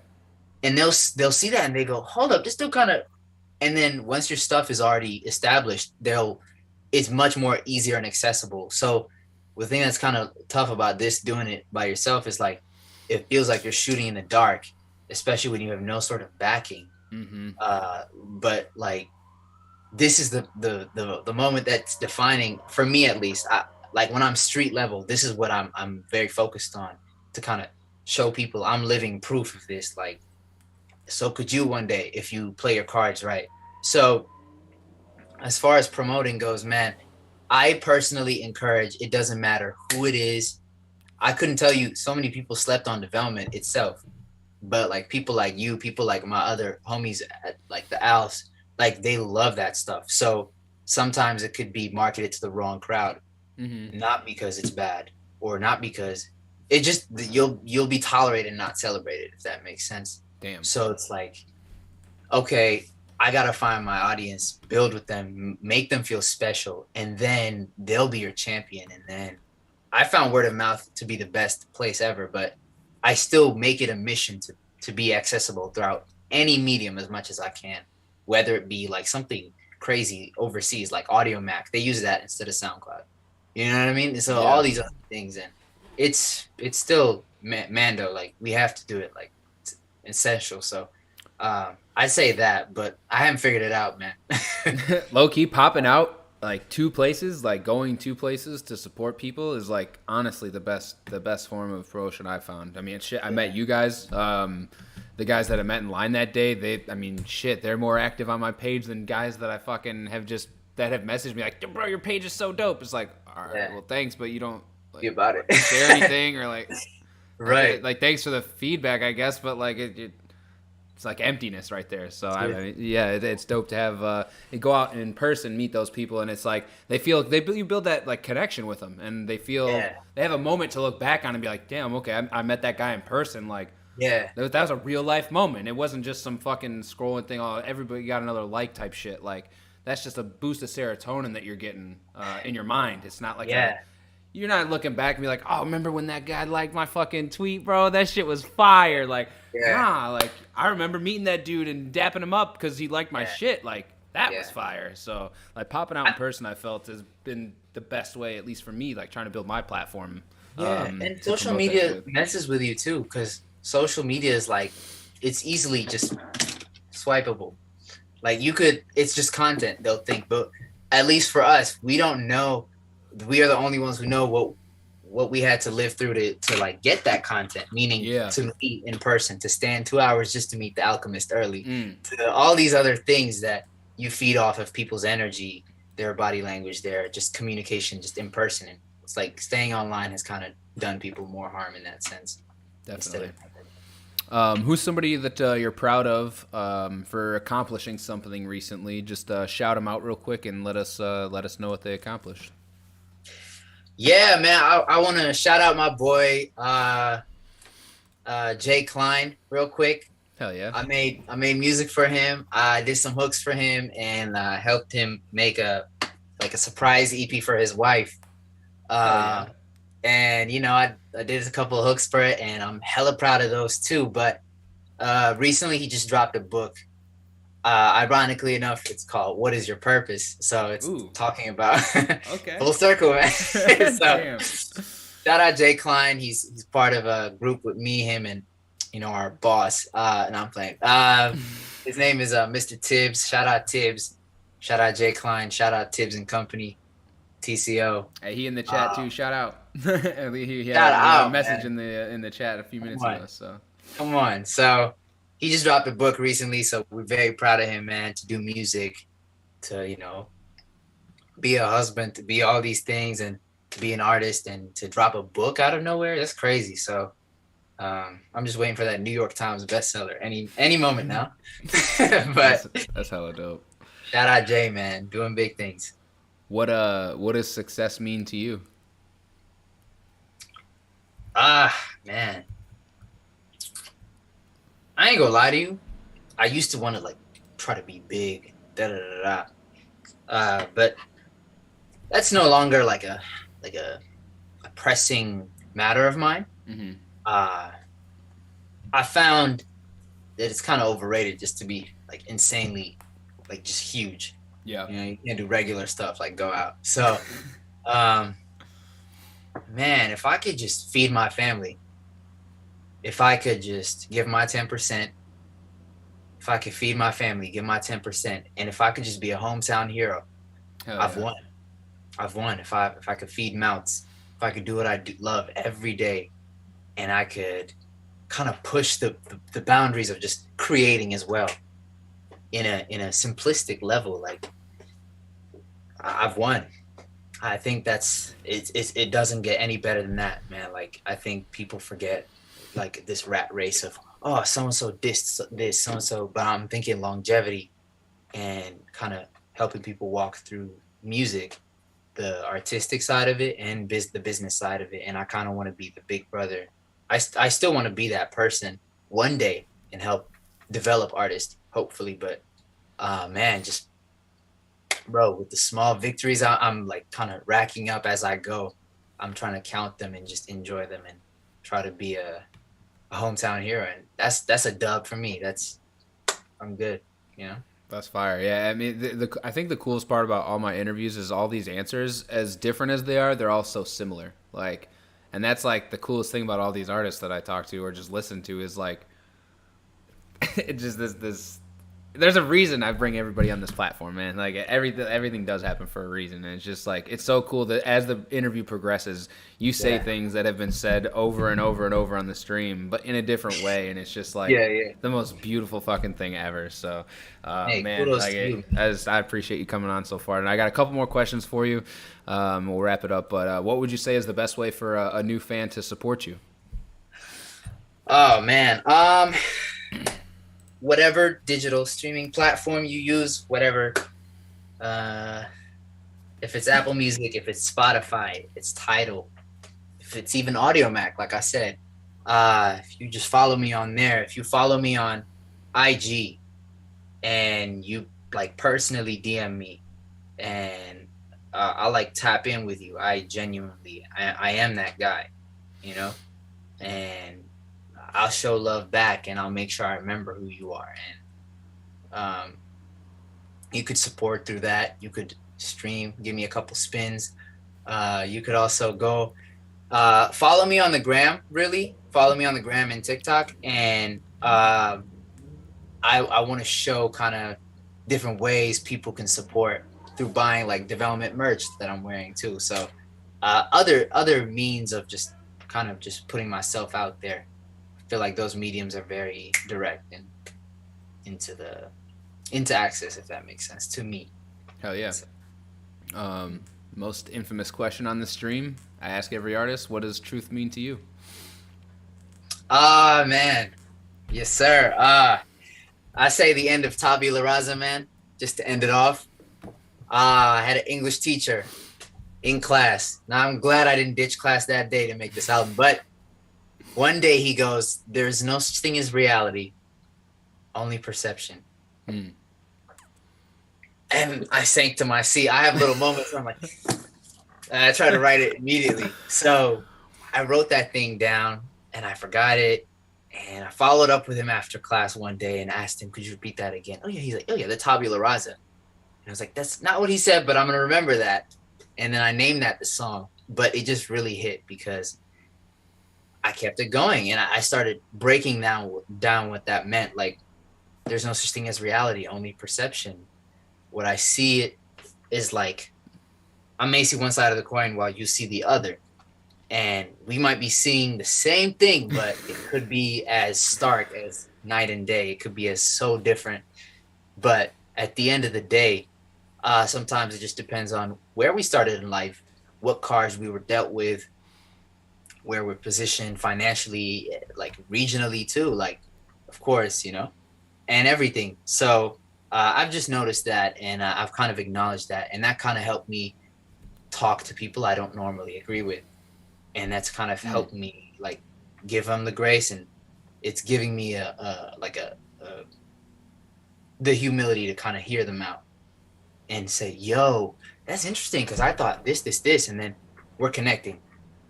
[SPEAKER 5] And they'll see that and they go, hold up, this still kind of. And then once your stuff is already established, it's much more easier and accessible. So the thing that's kind of tough about this, doing it by yourself, is like, it feels like you're shooting in the dark, especially when you have no sort of backing. Mm-hmm. But like, this is the moment that's defining, for me at least. Like, when I'm street level, this is what I'm very focused on, to kind of show people I'm living proof of this. Like, so could you one day if you play your cards right. So as far as promoting goes, man, I personally encourage, it doesn't matter who it is. I couldn't tell you, so many people slept on development itself, but like people like you, people like my other homies at like the Alfs, like, they love that stuff. So sometimes it could be marketed to the wrong crowd, not because it's bad, or not because it just, you'll be tolerated and not celebrated, if that makes sense.
[SPEAKER 1] Damn.
[SPEAKER 5] So it's like, okay, I gotta find my audience, build with them, make them feel special, and then they'll be your champion. And then I found word of mouth to be the best place ever, but I still make it a mission to be accessible throughout any medium as much as I can. Whether it be like something crazy overseas, like Audio Mac, they use that instead of SoundCloud. You know what I mean? So all these other things, and it's still Mando. Like, we have to do it. Like, it's essential. So I say that, but I haven't figured it out, man.
[SPEAKER 1] Low key popping out like two places, like going two places to support people is like honestly the best form of promotion I found. I mean, shit, I met you guys. The guys that I met in line that day, they're more active on my page than guys that I fucking have that have messaged me like, bro, your page is so dope. It's like, all right, well, thanks, but you don't
[SPEAKER 5] Be about it.
[SPEAKER 1] share anything or like,
[SPEAKER 5] right.
[SPEAKER 1] like thanks for the feedback, I guess, but like it's like emptiness right there. So I mean, it's dope to have you go out in person, meet those people, and it's like you build that like connection with them, and they feel they have a moment to look back on and be like, damn, okay, I met that guy in person, like. Yeah, that was a real life moment. It wasn't just some fucking scrolling thing. Oh, everybody got another like type shit. Like that's just a boost of serotonin that you're getting in your mind. It's not like you're not looking back and be like, oh, remember when that guy liked my fucking tweet, bro? That shit was fire. Like, nah, like I remember meeting that dude and dapping him up because he liked my shit. Like that was fire. So like popping out in person, I felt has been the best way, at least for me, like trying to build my platform.
[SPEAKER 5] And social media messes with you too, because social media is like, it's easily just swipeable. Like it's just content, they'll think. But at least for us, we don't know. We are the only ones who know what we had to live through to like get that content, meaning to meet in person, to stand 2 hours just to meet the alchemist early, to all these other things that you feed off of people's energy, their body language, their just communication, just in person. And it's like staying online has kind of done people more harm in that sense.
[SPEAKER 1] Definitely. Who's somebody that you're proud of for accomplishing something recently? Just shout them out real quick and let us know what they accomplished.
[SPEAKER 5] Yeah, man, I want to shout out my boy Jay Klein real quick.
[SPEAKER 1] Hell yeah!
[SPEAKER 5] I made music for him. I did some hooks for him and helped him make a surprise EP for his wife. And you know, I did a couple of hooks for it, and I'm hella proud of those too. But recently, he just dropped a book. Ironically enough, it's called "What Is Your Purpose?" So it's talking about full circle, man. So shout out Jay Klein. He's part of a group with me, him, and you know our boss. And I'm playing. His name is Mr. Tibbs. Shout out Tibbs. Shout out Jay Klein. Shout out Tibbs and Company. TCO.
[SPEAKER 1] Hey, he in the chat too. Shout out. he had a message in the chat a few minutes ago. So
[SPEAKER 5] come on. So he just dropped a book recently, so we're very proud of him, man. To do music, to be a husband, to be all these things, and to be an artist, and to drop a book out of nowhere. That's crazy. So I'm just waiting for that New York Times bestseller any moment now. But
[SPEAKER 1] that's hella dope.
[SPEAKER 5] Shout out Jay, man, doing big things.
[SPEAKER 1] What does success mean to you?
[SPEAKER 5] Man. I ain't gonna lie to you. I used to want to try to be big, but that's no longer like a pressing matter of mine.
[SPEAKER 1] Mm-hmm.
[SPEAKER 5] I found that it's kind of overrated just to be insanely just huge.
[SPEAKER 1] Yeah.
[SPEAKER 5] You can't do regular stuff like go out. So, man, if I could just feed my family, if I could just give my 10%, if I could feed my family, give my 10%, and if I could just be a hometown hero, I've won. I've won. If I could feed mouths, if I could do what I love every day, and I could kind of push the boundaries of just creating as well. In a simplistic level, I've won. I think it doesn't get any better than that, man. I think people forget this rat race of so-and-so this, so-and-so, but I'm thinking longevity and kind of helping people walk through music, the artistic side of it and the business side of it. And I kind of want to be the big brother. I still want to be that person one day and help develop artists, hopefully, but man, just bro, with the small victories I'm kind of racking up as I go, I'm trying to count them and just enjoy them and try to be a hometown hero, and that's a dub for me. I'm good,
[SPEAKER 1] That's fire. Yeah, I mean, I think the coolest part about all my interviews is all these answers, as different as they are, they're all so similar. And that's the coolest thing about all these artists that I talk to or just listen to is it's just this
[SPEAKER 2] there's a reason I bring everybody on this platform, man. Like everything does happen for a reason, and it's just like it's so cool that as the interview progresses, you say things that have been said over and over and over on the stream, but in a different way, and it's just like the most beautiful fucking thing ever. So,
[SPEAKER 5] Hey,
[SPEAKER 2] man,
[SPEAKER 5] kudos
[SPEAKER 2] like
[SPEAKER 5] to you.
[SPEAKER 2] I appreciate you coming on so far, and I got a couple more questions for you. We'll wrap it up, but what would you say is the best way for a new fan to support you?
[SPEAKER 5] Oh man, whatever digital streaming platform you use, whatever, if it's Apple Music, if it's Spotify, it's Tidal, if it's even AudioMac, like I said, if you just follow me on there, if you follow me on IG and you like personally DM me and I'll like tap in with you. I genuinely, I am that guy, you know, and I'll show love back and I'll make sure I remember who you are. And you could support through that. You could stream, give me a couple spins. You could also go follow me on the gram, really. Follow me on the gram and TikTok. And I want to show kind of different ways people can support through buying like development merch that I'm wearing too. So other means of just kind of just putting myself out there. Feel like those mediums are very direct and into access, if that makes sense to me.
[SPEAKER 2] Hell yeah. Most infamous question on the stream. I ask every artist, what does truth mean to you?
[SPEAKER 5] Man. Yes, sir. I say the end of Tabula Rasa, man, just to end it off. I had an English teacher in class. Now I'm glad I didn't ditch class that day to make this album, but one day he goes, there's no such thing as reality, only perception. And I sank to my seat. I have little moments where I'm like, I try to write it immediately. So I wrote that thing down and I forgot it. And I followed up with him after class one day and asked him, could you repeat that again? Oh yeah. He's like, oh yeah, the Tabula Rasa. And I was like, that's not what he said, but I'm going to remember that. And then I named that the song, but it just really hit because I kept it going and I started breaking down what that meant. Like, there's no such thing as reality, only perception. What I see it is like, I may see one side of the coin while you see the other. And we might be seeing the same thing, but it could be as stark as night and day. It could be as so different. But at the end of the day, sometimes it just depends on where we started in life, what cards we were dealt with, where we're positioned financially, like regionally too, like, of course, you know, and everything. So I've just noticed that, and I've kind of acknowledged that, and that kind of helped me talk to people I don't normally agree with. And that's kind of helped me like give them the grace, and it's giving me the humility to kind of hear them out and say, yo, that's interesting, because I thought this, and then we're connecting,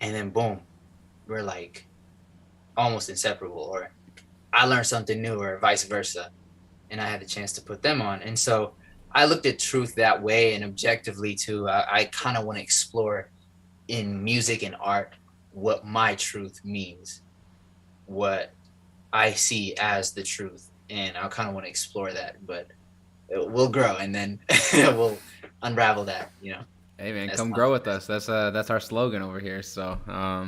[SPEAKER 5] and then boom, we're like almost inseparable, or I learned something new, or vice versa, and I had the chance to put them on. And so I looked at truth that way, and objectively too. I kind of want to explore in music and art what my truth means, what I see as the truth, and I kind of want to explore that, but we'll grow, and then we'll unravel that, you know.
[SPEAKER 2] Hey man, come grow with us. That's our slogan over here. So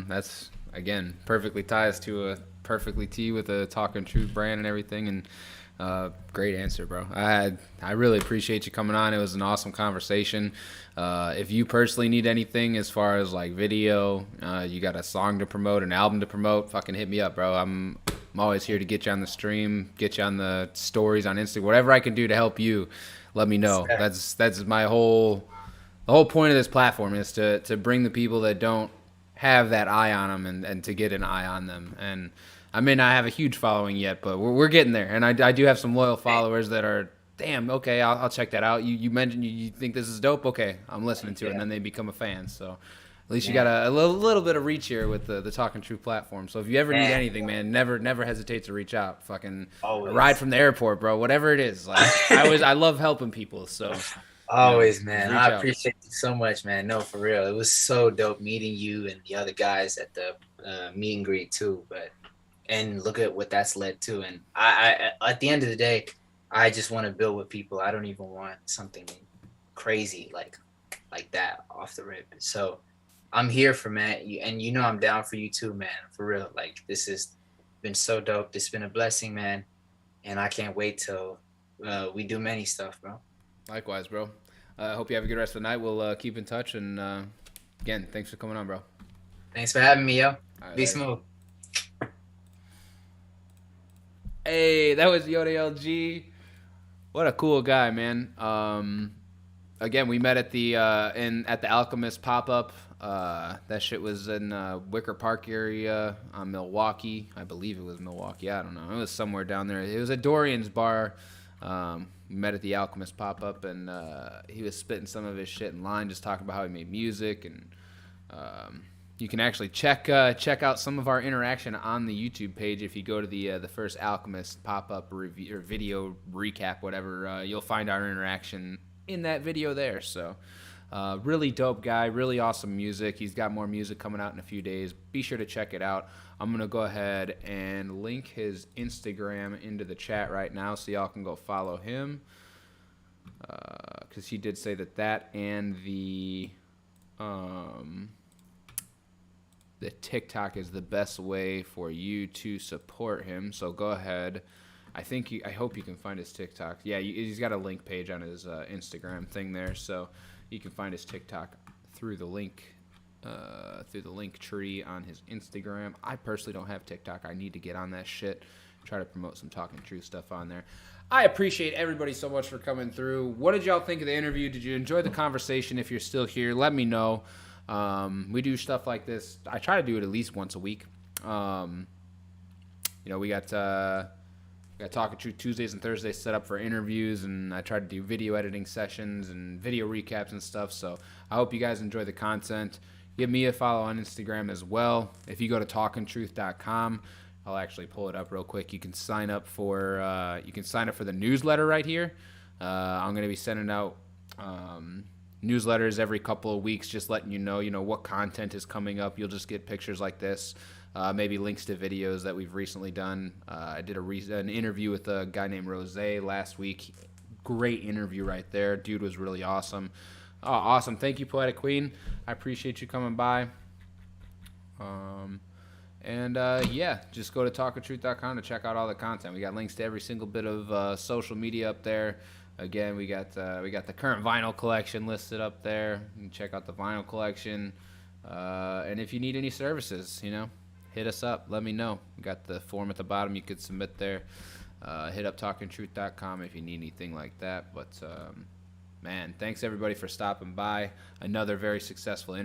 [SPEAKER 2] that's, again, perfectly ties to a perfectly tea with a Talkin' Trut brand and everything. And great answer, bro. I really appreciate you coming on. It was an awesome conversation. If you personally need anything as far as like video, you got a song to promote, an album to promote, fucking hit me up, bro. I'm always here to get you on the stream, get you on the stories on Instagram, whatever I can do to help you. Let me know. That's my whole. The whole point of this platform is to bring the people that don't have that eye on them and to get an eye on them. And I may not have a huge following yet, but we're getting there. And I do have some loyal followers that are, damn, okay, I'll check that out. You mentioned you think this is dope? Okay, I'm listening to it. And then they become a fan. So at least you got a little bit of reach here with the Talkin' Trut platform. So if you ever need anything, man, never hesitate to reach out. Fucking a ride from the airport, bro, whatever it is. Like I love helping people, so...
[SPEAKER 5] Always, man. I appreciate you so much, man. No, for real. It was so dope meeting you and the other guys at the meet and greet too. And look at what that's led to. And I at the end of the day, I just want to build with people. I don't even want something crazy like that off the rip. So I'm here for man, and you know I'm down for you too, man. For real. Like this has been so dope. This has been a blessing, man. And I can't wait till we do many stuff, bro.
[SPEAKER 1] Likewise, bro. I hope you have a good rest of the night. We'll keep in touch. And again, thanks for coming on, bro.
[SPEAKER 5] Thanks for having me, yo.
[SPEAKER 1] Right,
[SPEAKER 5] Be
[SPEAKER 1] later.
[SPEAKER 5] smooth.
[SPEAKER 1] Hey, that was Yodael G. What a cool guy, man. Again, we met at the Alchemist pop-up. That shit was in Wicker Park area, Milwaukee. I believe it was Milwaukee. I don't know. It was somewhere down there. It was at Dorian's bar. We met at the Alchemist pop-up, and he was spitting some of his shit in line, just talking about how he made music. And you can actually check out some of our interaction on the YouTube page. If you go to the first Alchemist pop-up review or video recap, whatever, you'll find our interaction in that video there. So really dope guy, really awesome music. He's got more music coming out in a few days. Be sure to check it out. I'm gonna go ahead and link his Instagram into the chat right now, so y'all can go follow him, because he did say that and the TikTok is the best way for you to support him. So go ahead. I hope you can find his TikTok. Yeah, he's got a link page on his Instagram thing there, so you can find his TikTok through the link tree on his Instagram. I personally don't have TikTok. I need to get on that shit. Try to promote some Talking Truth stuff on there. I appreciate everybody so much for coming through. What did y'all think of the interview? Did you enjoy the conversation? If you're still here, let me know. We do stuff like this. I try to do it at least once a week. We got Talkin' Truth Tuesdays and Thursdays set up for interviews, and I try to do video editing sessions and video recaps and stuff. So I hope you guys enjoy the content. Give me a follow on Instagram as well. If you go to talkintruth.com, I'll actually pull it up real quick. You can sign up for the newsletter right here. I'm going to be sending out newsletters every couple of weeks, just letting you know what content is coming up. You'll just get pictures like this, maybe links to videos that we've recently done. I did an interview with a guy named Rose last week. Great interview right there. Dude was really awesome. Oh, awesome. Thank you, Poetic Queen. I appreciate you coming by. Just go to talkintruth.com to check out all the content. We got links to every single bit of social media up there. Again, we got the current vinyl collection listed up there. You can check out the vinyl collection. And if you need any services, hit us up. Let me know. We got the form at the bottom you could submit there. Hit up talkintruth.com if you need anything like that. But man, thanks everybody for stopping by. Another very successful interview.